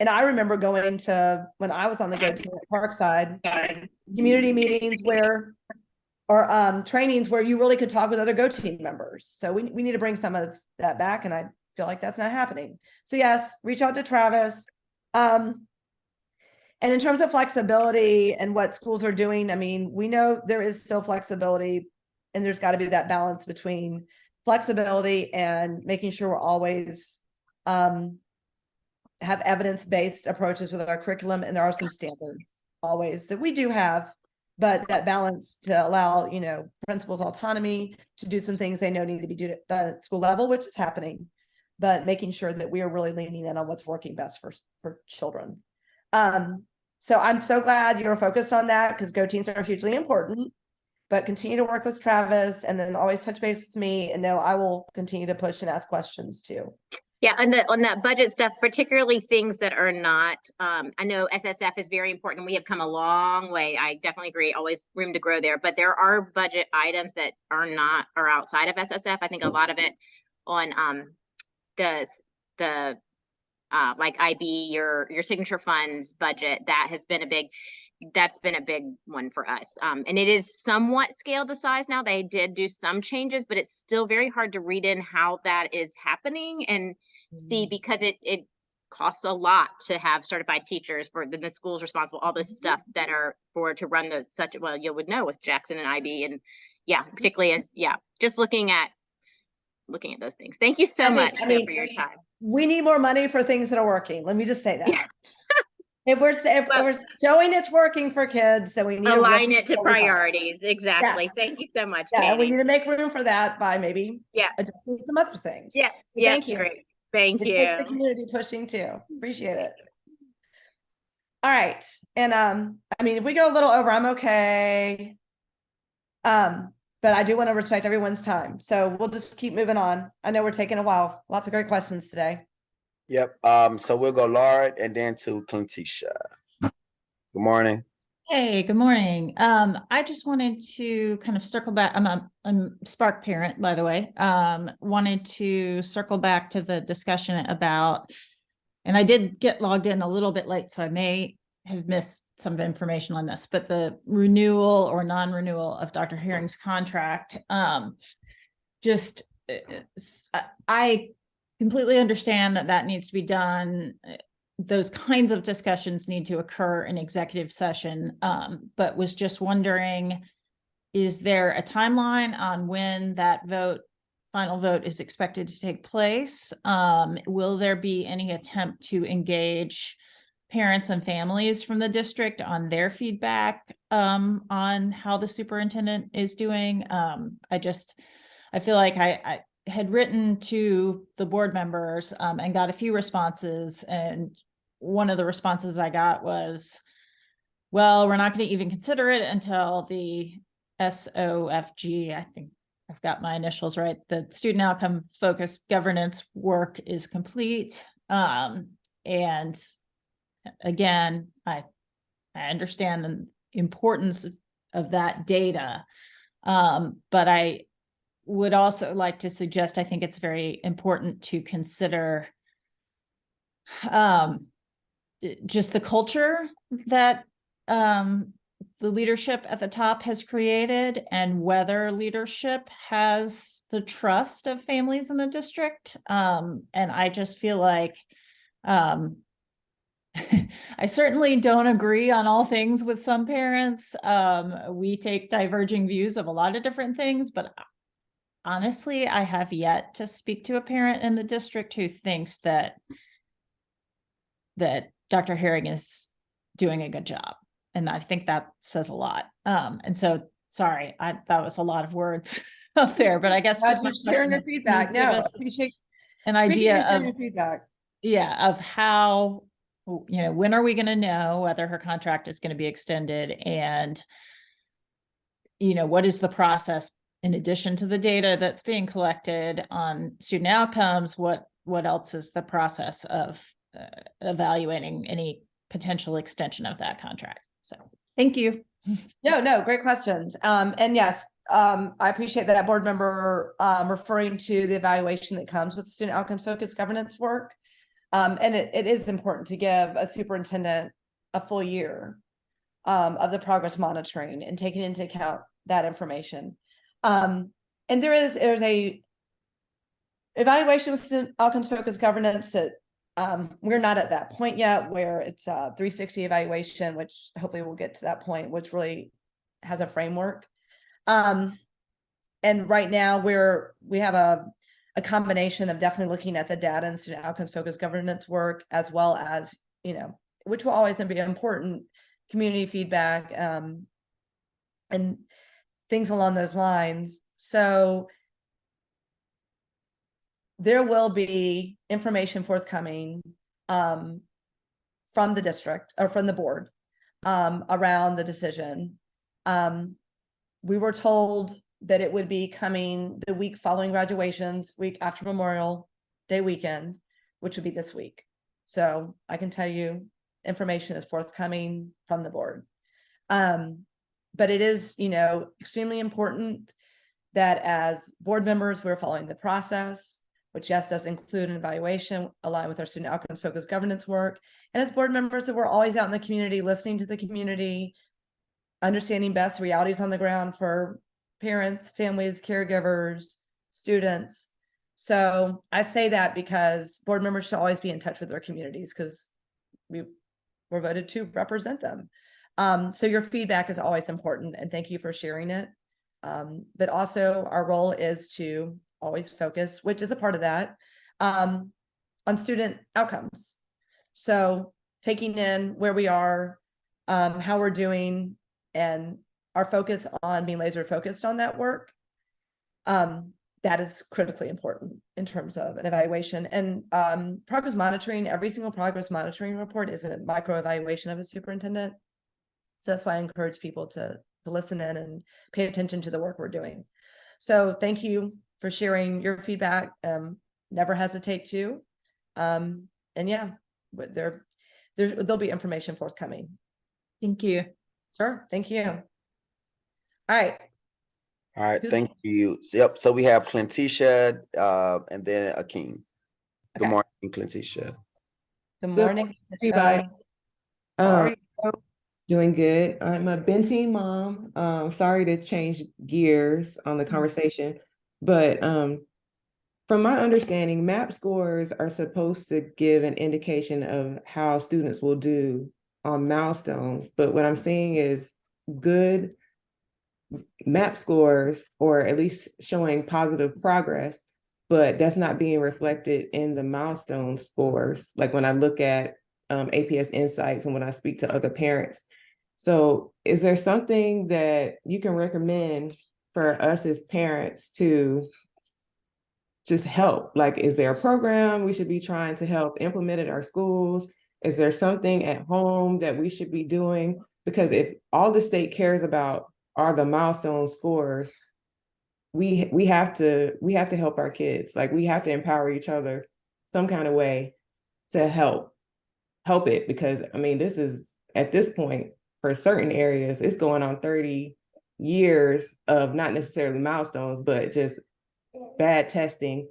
I remember going to, when I was on the Go Team at Parkside, community meetings or trainings where you really could talk with other Go team members. So we need to bring some of that back, and I feel like that's not happening. So yes, reach out to Travis. And in terms of flexibility and what schools are doing, I mean, we know there is still flexibility, and there's got to be that balance between flexibility and making sure we're always have evidence-based approaches with our curriculum, and there are some standards always that we do have, but that balance to allow, you know, principals autonomy to do some things they know need to be done at school level, which is happening, but making sure that we are really leaning in on what's working best for children. So I'm so glad you're focused on that, because Go teams are hugely important, but continue to work with Travis, and then always touch base with me, and know I will continue to push and ask questions too. Yeah, and on that budget stuff, particularly things that are not, I know SSF is very important. We have come a long way. I definitely agree, always room to grow there, but there are budget items that are outside of SSF. I think a lot of it on the like IB, your signature funds budget, that's been a big one for us. And it is somewhat scaled to size now. They did do some changes, but it's still very hard to read in how that is happening and see, because it costs a lot to have certified teachers for the schools responsible, all this stuff that are to run well, you would know with Jackson and IB, and yeah, particularly just looking at those things. Thank you so much for your time. We need more money for things that are working. Let me just say that. Yeah. If we're showing it's working for kids, so we need align it to priorities. Exactly. Yes. Thank you so much, Yeah, we Katie. need to make room for that by maybe addressing some other things. Yeah. So Yeah. thank you. Great. Thank It takes the you. community pushing too. Appreciate it. All right. And I mean, if we go a little over, I'm okay. But I do want to respect everyone's time. So we'll just keep moving on. I know we're taking a while. Lots of great questions today. Yep. So we'll go Laura and then to Clintisha. Good morning. Hey, good morning. I just wanted to kind of circle back. I'm a Spark parent, by the way. Wanted to circle back to the discussion about, and I did get logged in a little bit late, so I may have missed some information on this, but the renewal or non-renewal of Dr. Herring's contract. I completely understand that needs to be done. Those kinds of discussions need to occur in executive session, but was just wondering, is there a timeline on when that final vote is expected to take place? Will there be any attempt to engage parents and families from the district on their feedback on how the superintendent is doing? I feel like I had written to the board members and got a few responses, and one of the responses I got was, well, we're not going to even consider it until the SOFG, I think I've got my initials right, the student outcome focused governance work is complete. And again, I understand the importance of that data, but I would also like to suggest, I think it's very important to consider just the culture that the leadership at the top has created, and whether leadership has the trust of families in the district. And I just feel like I certainly don't agree on all things with some parents. We take diverging views of a lot of different things, but honestly, I have yet to speak to a parent in the district who thinks that Dr. Herring is doing a good job. And I think that says a lot. And so, sorry, that was a lot of words up there, but I guess just sharing your feedback. No, appreciate an idea of your feedback. Yeah, of how, when are we going to know whether her contract is going to be extended, and what is the process in addition to the data that's being collected on student outcomes? What else is the process of evaluating any potential extension of that contract? So thank you. No, great questions. And yes, I appreciate that board member referring to the evaluation that comes with the student outcomes focused governance work. And it is important to give a superintendent a full year of the progress monitoring and taking into account that information. And there's a evaluation with student outcomes focused governance that we're not at that point yet where it's a 360 evaluation, which hopefully we'll get to that point, which really has a framework. And right now we have a combination of definitely looking at the data and student outcomes focused governance work, as well as, which will always be important, community feedback, and things along those lines. So there will be information forthcoming from the district or from the board around the decision. We were told that it would be coming the week following graduations, week after Memorial Day weekend, which would be this week. So I can tell you information is forthcoming from the board. But it is, extremely important that as board members, we're following the process, which yes, does include an evaluation aligned with our student outcomes focused governance work. And as board members, that we're always out in the community, listening to the community, understanding best realities on the ground for parents, families, caregivers, students. So I say that because board members should always be in touch with their communities because we were voted to represent them. So your feedback is always important, and thank you for sharing it. But also our role is to always focus, which is a part of that, on student outcomes. So taking in where we are, how we're doing, and our focus on being laser focused on that work. That is critically important in terms of an evaluation. And progress monitoring, every single progress monitoring report is a micro evaluation of a superintendent. So that's why I encourage people to listen in and pay attention to the work we're doing. So thank you for sharing your feedback. Never hesitate to. And yeah, there'll be information forthcoming. Thank you. Sure, thank you. All right. All right, thank you. Yep, so we have Clentisha and then Akeem. Good Okay. morning, Clentisha. Good morning, everybody. How are you? Doing good. I'm a Benteen mom. Sorry to change gears on the conversation, but from my understanding, MAP scores are supposed to give an indication of how students will do on milestones. But what I'm seeing is good MAP scores, or at least showing positive progress, but that's not being reflected in the milestone scores. Like when I look at APS Insights and when I speak to other parents. So is there something that you can recommend for us as parents to just help? Like, is there a program we should be trying to help implement at our schools? Is there something at home that we should be doing? Because if all the state cares about are the milestone scores, we have to help our kids. Like, we have to empower each other some kind of way to help it, because I mean, this is at this point for certain areas, it's going on 30 years of not necessarily milestones, but just bad testing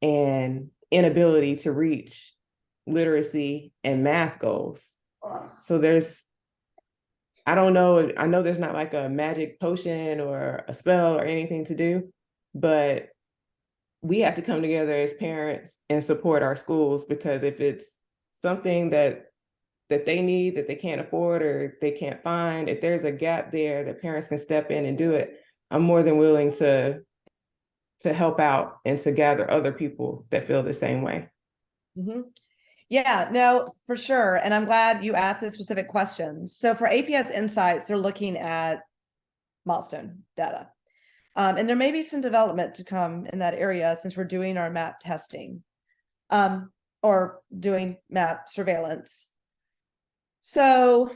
and inability to reach literacy and math goals. So I don't know, I know there's not like a magic potion or a spell or anything to do, but we have to come together as parents and support our schools, because if it's something that they need, that they can't afford or they can't find, if there's a gap there that parents can step in and do it, I'm more than willing to help out and to gather other people that feel the same way. Mm-hmm. Yeah, no, for sure. And I'm glad you asked a specific question. So for APS Insights, they're looking at milestone data. And there may be some development to come in that area since we're doing our MAP testing or doing MAP surveillance. So,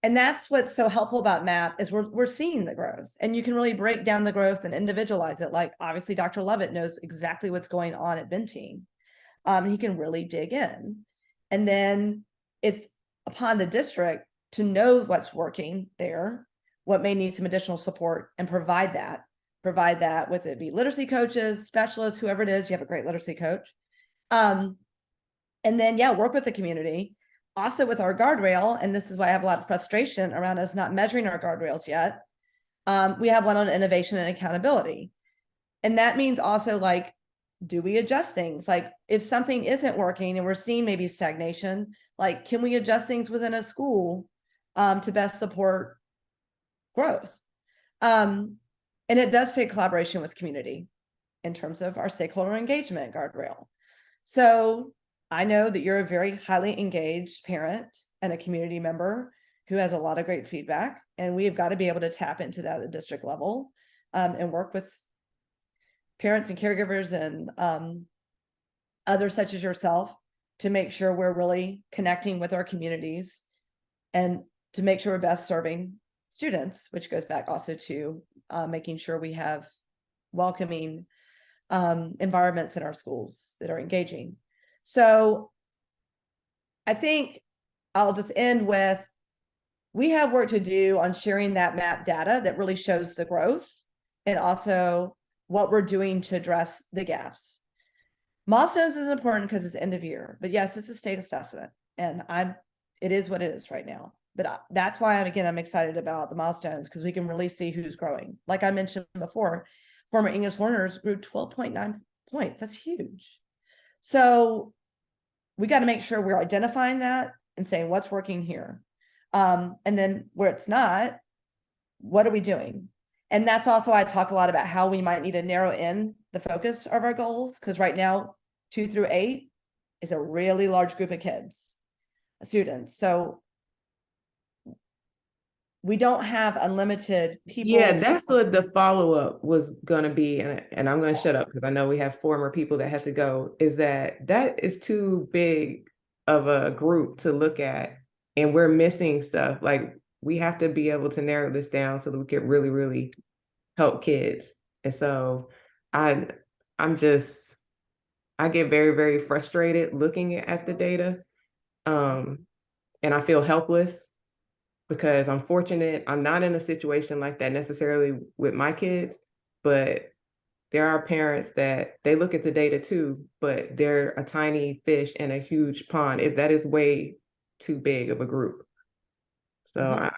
and that's what's so helpful about MAP is we're seeing the growth, and you can really break down the growth and individualize it. Like obviously Dr. Lovett knows exactly what's going on at Benteen. He can really dig in, and then it's upon the district to know what's working there, what may need some additional support, and provide that with it be literacy coaches, specialists, whoever it is. You have a great literacy coach. And then, yeah, work with the community. Also with our guardrail, and this is why I have a lot of frustration around us not measuring our guardrails yet. We have one on innovation and accountability. And that means also like, do we adjust things? Like if something isn't working and we're seeing maybe stagnation, like can we adjust things within a school to best support growth? And it does take collaboration with community in terms of our stakeholder engagement guardrail. So I know that you're a very highly engaged parent and a community member who has a lot of great feedback, and we've got to be able to tap into that at the district level and work with parents and caregivers and others such as yourself to make sure we're really connecting with our communities and to make sure we're best serving students, which goes back also to making sure we have welcoming environments in our schools that are engaging. So I think I'll just end with, we have work to do on sharing that map data that really shows the growth and also what we're doing to address the gaps. Milestones is important because it's end of year, but yes, it's a state assessment and it is what it is right now. But that's why I'm excited about the milestones, because we can really see who's growing. Like I mentioned before, former English learners grew 12.9 points. That's huge. So we got to make sure we're identifying that and saying what's working here. And then where it's not, what are we doing? And that's also, I talk a lot about how we might need to narrow in the focus of our goals, because right now 2 through 8 is a really large group of kids, students. So we don't have unlimited people. Yeah, that's what the follow-up was gonna be, and I'm gonna shut up because I know we have 4 more people that have to go, is that is too big of a group to look at, and we're missing stuff. Like, we have to be able to narrow this down so that we can really, really help kids. And so I get very, very frustrated looking at the data, and I feel helpless, because I'm fortunate I'm not in a situation like that necessarily with my kids, but there are parents that they look at the data too, but they're a tiny fish in a huge pond. That is way too big of a group. So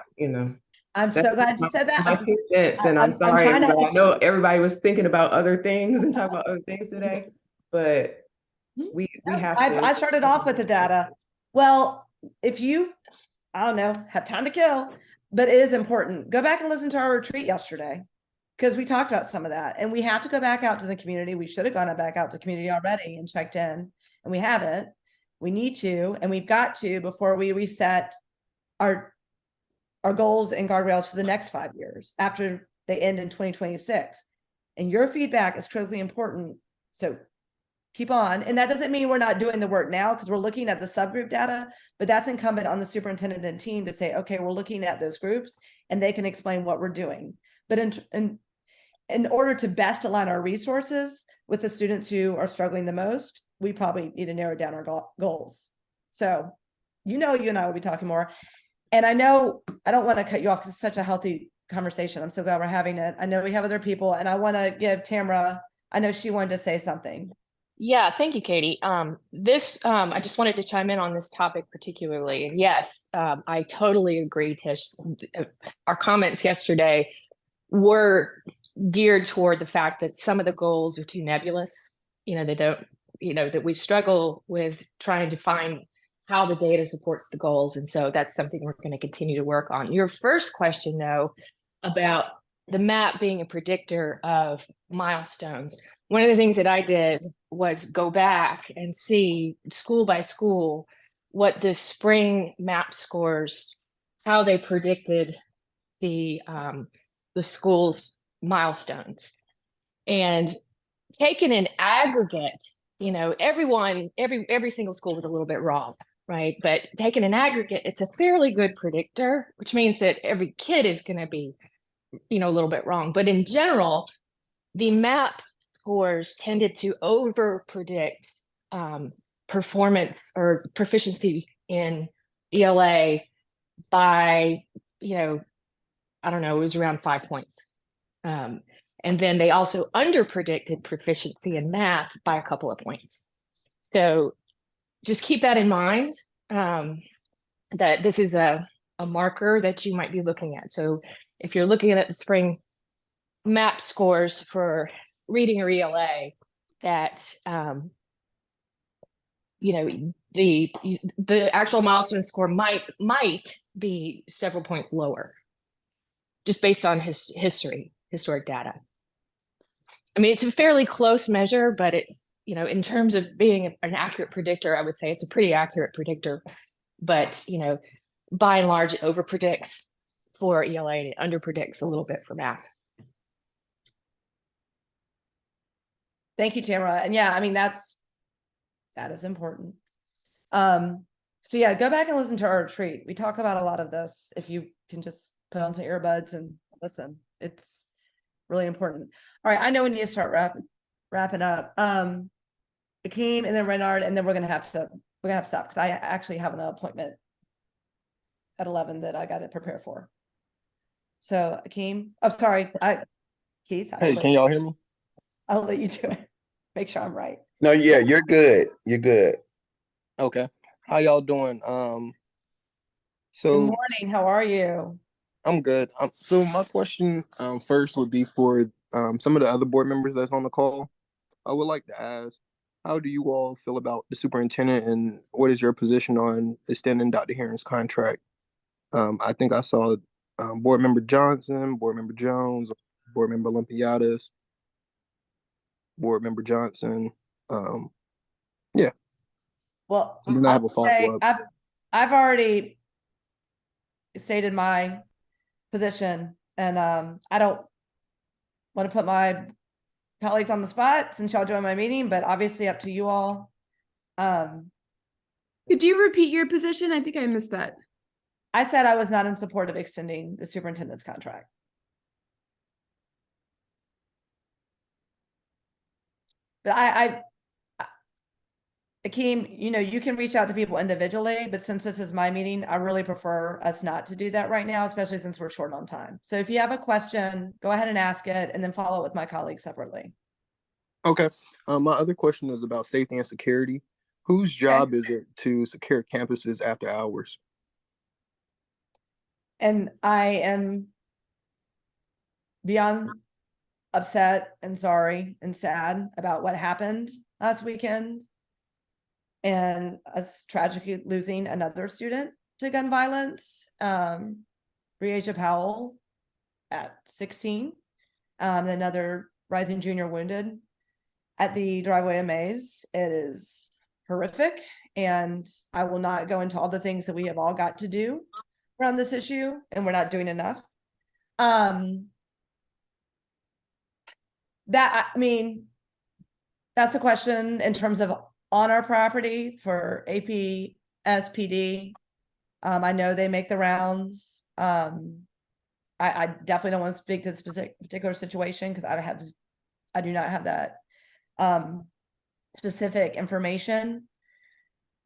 I'm so glad you said that. My 2 cents, and I'm sorry, everybody. I know everybody was thinking about other things and talking about other things today, but we have to. I started off with the data. Well, if you, I don't know, have time to kill, but it is important. Go back and listen to our retreat yesterday, because we talked about some of that, and we have to go back out to the community. We should have gone back out to the community already and checked in, and we haven't. We need to, and we've got to, before we reset our goals and guardrails for the next 5 years after they end in 2026. And your feedback is critically important. So keep on. And that doesn't mean we're not doing the work now, because we're looking at the subgroup data, but that's incumbent on the superintendent and team to say, okay, we're looking at those groups and they can explain what we're doing. But in order to best align our resources with the students who are struggling the most, we probably need to narrow down our goals. So, you and I will be talking more. And I know I don't want to cut you off because it's such a healthy conversation. I'm so glad we're having it. I know we have other people, and I want to give Tamara, I know she wanted to say something. Yeah, thank you, Katie. I just wanted to chime in on this topic particularly. And yes, I totally agree, Tish. Our comments yesterday were geared toward the fact that some of the goals are too nebulous. They don't, that we struggle with trying to find how the data supports the goals. And so that's something we're going to continue to work on. Your first question, though, about the map being a predictor of milestones. One of the things that I did was go back and see school by school what the spring map scores, how they predicted the school's milestones. And taken in aggregate, every single school was a little bit wrong, right? But taken in aggregate, it's a fairly good predictor, which means that every kid is going to be, a little bit wrong. But in general, the map scores tended to over predict performance or proficiency in ELA by, I don't know, it was around 5 points. And then they also under predicted proficiency in math by a couple of points. So just keep that in mind, that this is a marker that you might be looking at. So if you're looking at the spring MAP scores for reading or ELA, that the actual milestone score might be several points lower, just based on historic data. I mean, it's a fairly close measure, but it's, in terms of being an accurate predictor, I would say it's a pretty accurate predictor. But, by and large, it over predicts for ELA and it under predicts a little bit for math. Thank you, Tamara. And yeah, I mean, that is important. So yeah, go back and listen to our retreat. We talk about a lot of this. If you can just put on some earbuds and listen, it's really important. All right, I know we need to start wrapping up. Akeem and then Renard, and then we're gonna have to stop because I actually have an appointment at 11 that I got to prepare for. So Akeem, I'm sorry, Keith. Hey, can y'all hear me? I'll let you do it. Make sure I'm right. No, yeah, you're good. You're good. Okay. How y'all doing? Good So morning. How are you? I'm good. So my question first would be for some of the other board members that's on the call. I would like to ask, how do you all feel about the superintendent and what is your position on extending Dr. Heron's contract? I think I saw board member Johnson, board member Jones, board member Olympiadis, board member Johnson. Yeah. Well, And then I have a I'll say follow-up. I've already stated my position, and I don't want to put my colleagues on the spot since y'all joined my meeting, but obviously up to you all. Could you repeat your position? I think I missed that. I said I was not in support of extending the superintendent's contract. But Akeem, you can reach out to people individually, but since this is my meeting, I really prefer us not to do that right now, especially since we're short on time. So if you have a question, go ahead and ask it and then follow up with my colleagues separately. Okay. My other question is about safety and security. Whose job is it to secure campuses after hours? And I am beyond upset and sorry and sad about what happened last weekend and us tragically losing another student to gun violence, Breasia Powell at 16, another rising junior wounded at the driveway of Mays. It is horrific, and I will not go into all the things that we have all got to do around this issue, and we're not doing enough. That's a question in terms of on our property for APSPD. I know they make the rounds. I definitely don't want to speak to the particular situation because I do not have that specific information.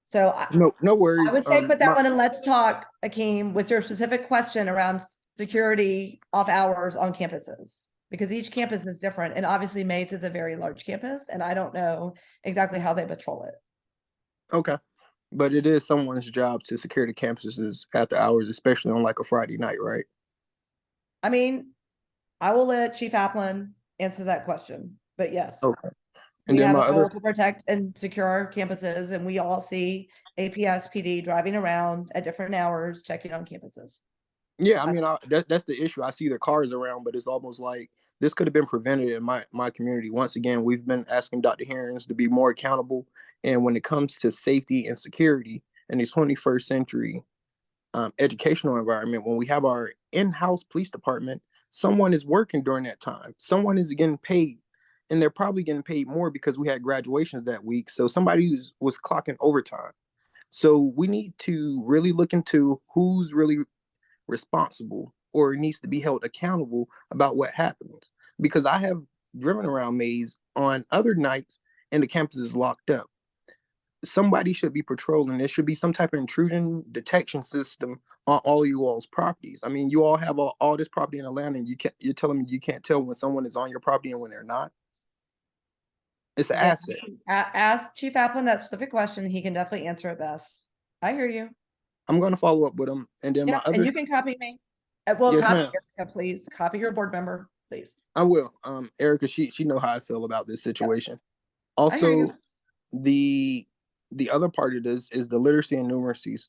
So no worries. I would say put that one and let's talk, Akeem, with your specific question around security off hours on campuses, because each campus is different. And obviously Mays is a very large campus and I don't know exactly how they patrol it. Okay. But it is someone's job to secure the campuses after hours, especially on like a Friday night, right? I mean, I will let Chief Applin answer that question, but yes. Okay. And We then have my a goal other to protect and secure our campuses, and we all see APSPD driving around at different hours, checking on campuses. Yeah, I mean, that's the issue. I see their cars around, but it's almost like this could have been prevented in my community. Once again, we've been asking Dr. Herons to be more accountable. And when it comes to safety and security in the 21st century educational environment, when we have our in-house police department, someone is working during that time. Someone is getting paid, and they're probably getting paid more because we had graduations that week. So somebody was clocking overtime. So we need to really look into who's really responsible or needs to be held accountable about what happens, because I have driven around Mays on other nights and the campus is locked up. Somebody should be patrolling. There should be some type of intrusion detection system on all you all's properties. I mean, you all have all this property in Atlanta, and you're telling me you can't tell when someone is on your property and when they're not. It's an asset. Ask Chief Applin that specific question. He can definitely answer it best. I hear you. I'm going to follow up with him, and then Yeah, my other. and you can copy me. Well, Yes, copy ma'am. Erica, please. Copy your board member, please. I will. Erica, she know how I feel about this situation. I hear you. Also, the other part of this is the literacy and numeracy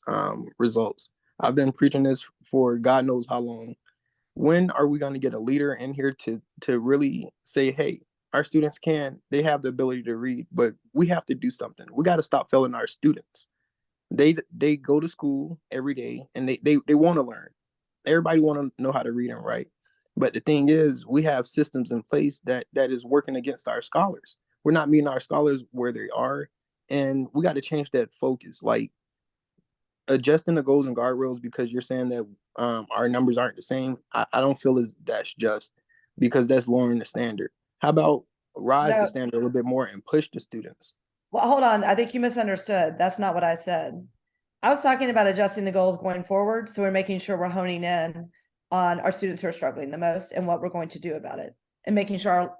results. I've been preaching this for God knows how long. When are we going to get a leader in here to really say, hey, our students they have the ability to read, but we have to do something. We got to stop failing our students. They go to school every day and they want to learn. Everybody want to know how to read and write. But the thing is, we have systems in place that is working against our scholars. We're not meeting our scholars where they are, and we got to change that focus. Like adjusting the goals and guardrails because you're saying that our numbers aren't the same. I don't feel as that's just, because that's lowering the standard. How about rise the No. standard a little bit more and push the students? Well, hold on. I think you misunderstood. That's not what I said. I was talking about adjusting the goals going forward. So we're making sure we're honing in on our students who are struggling the most and what we're going to do about it, and making sure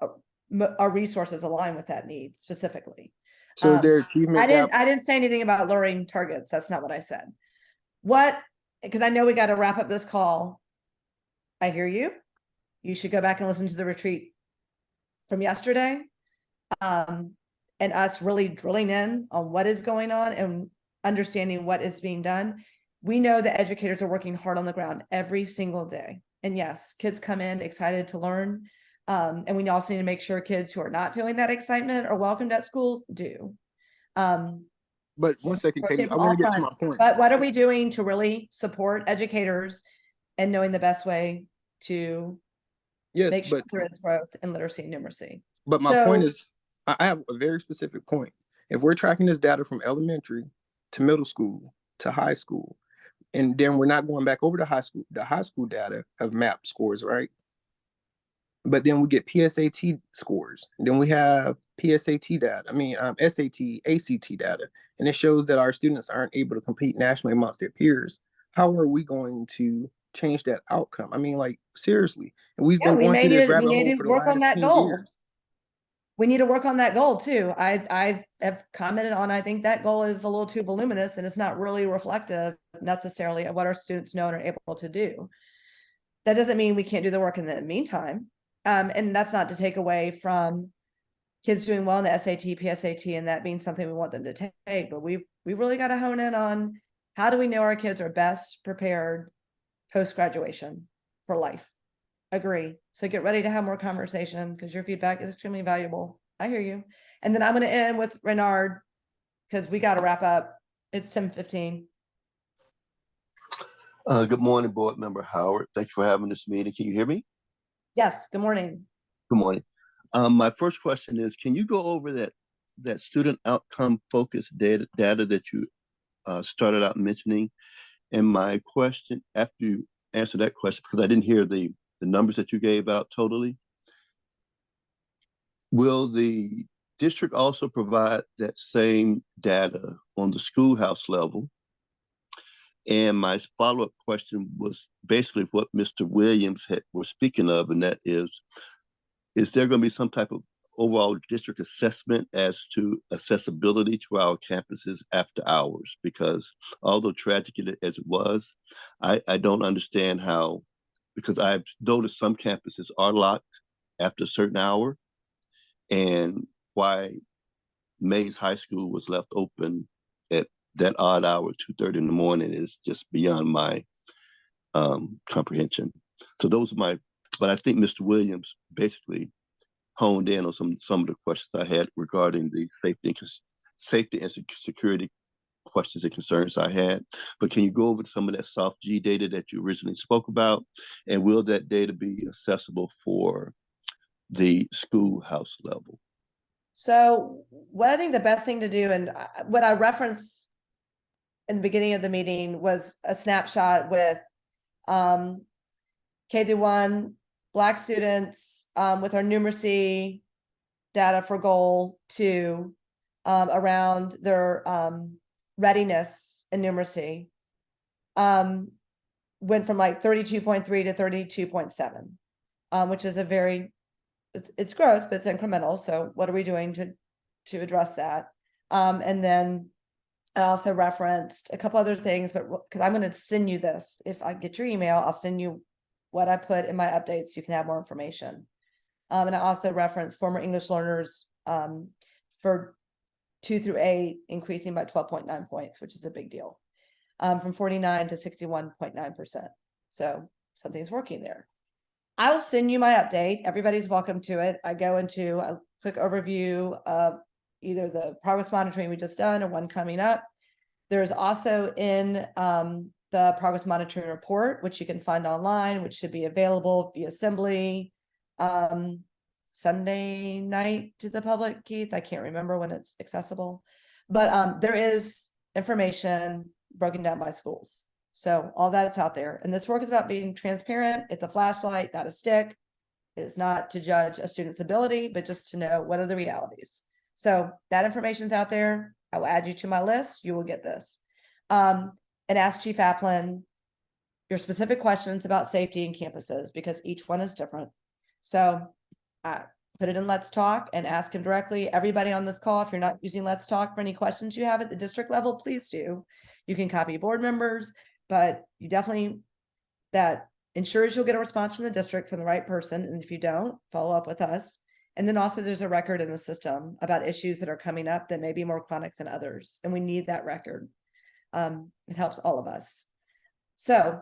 our resources align with that need specifically. So is there achievement I gap? didn't say anything about lowering targets. That's not what I said. Because I know we got to wrap up this call. I hear you. You should go back and listen to the retreat from yesterday. And us really drilling in on what is going on and understanding what is being done. We know that educators are working hard on the ground every single day. And yes, kids come in excited to learn. And we also need to make sure kids who are not feeling that excitement or welcomed at school do. But one second, Katie, I From want all to get to my fronts. point. But what are we doing to really support educators and knowing the best way to Yes, make sure but there is growth in literacy and numeracy? But my So- point is, I have a very specific point. If we're tracking this data from elementary to middle school to high school, and then we're not going back over to the high school data of MAP scores, right? But then we get PSAT scores. Then we have PSAT data. SAT, ACT data, and it shows that our students aren't able to compete nationally amongst their peers. How are we going to change that outcome? Seriously. And we've been going through this rabbit hole for the work on last that 10 goal. years. We need to work on that goal too. I have commented on, I think that goal is a little too voluminous and it's not really reflective necessarily of what our students know and are able to do. That doesn't mean we can't do the work in the meantime. And that's not to take away from kids doing well in the SAT, PSAT, and that being something we want them to take. But we really got to hone in on how do we know our kids are best prepared post-graduation for life. Agree. So get ready to have more conversation because your feedback is extremely valuable. I hear you. And then I'm going to end with Renard because we got to wrap up. It's 10:15. Good morning, Board Member Howard. Thanks for having this meeting. Can you hear me? Yes. Good morning. Good morning. My first question is, can you go over that student outcome focused data that you started out mentioning? And my question, after you answer that question, because I didn't hear the numbers that you gave out totally, will the district also provide that same data on the schoolhouse level? And my follow-up question was basically what Mr. Williams was speaking of, and that is there going to be some type of overall district assessment as to accessibility to our campuses after hours? Because although tragic as it was, I don't understand how, because I've noticed some campuses are locked after a certain hour, and why Mays High School was left open at that odd hour, 2:30 in the morning, is just beyond my comprehension. So those are but I think Mr. Williams basically honed in on some of the questions I had regarding the safety and security questions and concerns I had. But can you go over some of that soft G data that you originally spoke about? And will that data be accessible for the schoolhouse level? So what I think the best thing to do, and what I referenced in the beginning of the meeting, was a snapshot with K-1 Black students with our numeracy data for goal 2 around their readiness in numeracy went from like 32.3 to 32.7, which is a very, it's growth, but it's incremental. So what are we doing to address that? And then I also referenced a couple other things, but because I'm going to send you this, if I get your email, I'll send you what I put in my updates, you can have more information. And I also reference former English learners for 2 through 8 increasing by 12.9 points, which is a big deal, from 49 to 61.9%. So something's working there. I will send you my update. Everybody's welcome to it. I go into a quick overview of either the progress monitoring we just done or one coming up. There's also in the progress monitoring report, which you can find online, which should be available via Assembly Sunday night to the public, Keith. I can't remember when it's accessible, but there is information broken down by schools. So all that is out there. And this work is about being transparent. It's a flashlight, not a stick. It's not to judge a student's ability, but just to know what are the realities. So that information's out there. I will add you to my list. You will get this. And ask Chief Applin your specific questions about safety in campuses, because each one is different. So put it in Let's Talk and ask him directly. Everybody on this call, if you're not using Let's Talk for any questions you have at the district level, please do. You can copy board members, but you definitely, that ensures you'll get a response from the district from the right person. And if you don't, follow up with us. And then also there's a record in the system about issues that are coming up that may be more chronic than others. And we need that record. It helps all of us. So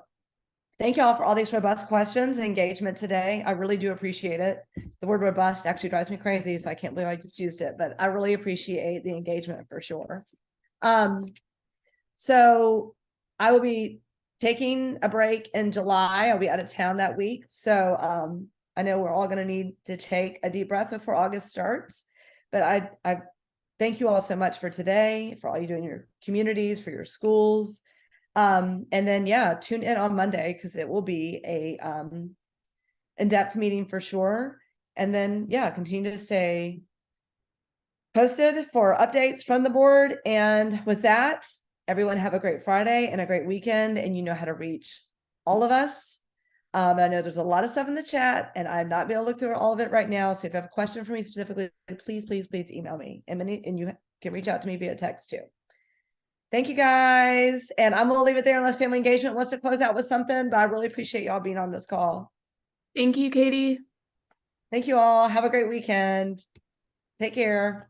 thank you all for all these robust questions and engagement today. I really do appreciate it. The word robust actually drives me crazy, so I can't believe I just used it, but I really appreciate the engagement for sure. So I will be taking a break in July. I'll be out of town that week. So I know we're all going to need to take a deep breath before August starts, but I thank you all so much for today, for all you do in your communities, for your schools. And then, yeah, tune in on Monday because it will be a in-depth meeting for sure. And then, yeah, continue to stay posted for updates from the board. And with that, everyone have a great Friday and a great weekend, and you know how to reach all of us. I know there's a lot of stuff in the chat and I'm not being able to look through all of it right now. So if you have a question for me specifically, please email me, and you can reach out to me via text too. Thank you guys. And I'm going to leave it there unless family engagement wants to close out with something, but I really appreciate y'all being on this call. Thank you, Katie. Thank you all. Have a great weekend. Take care.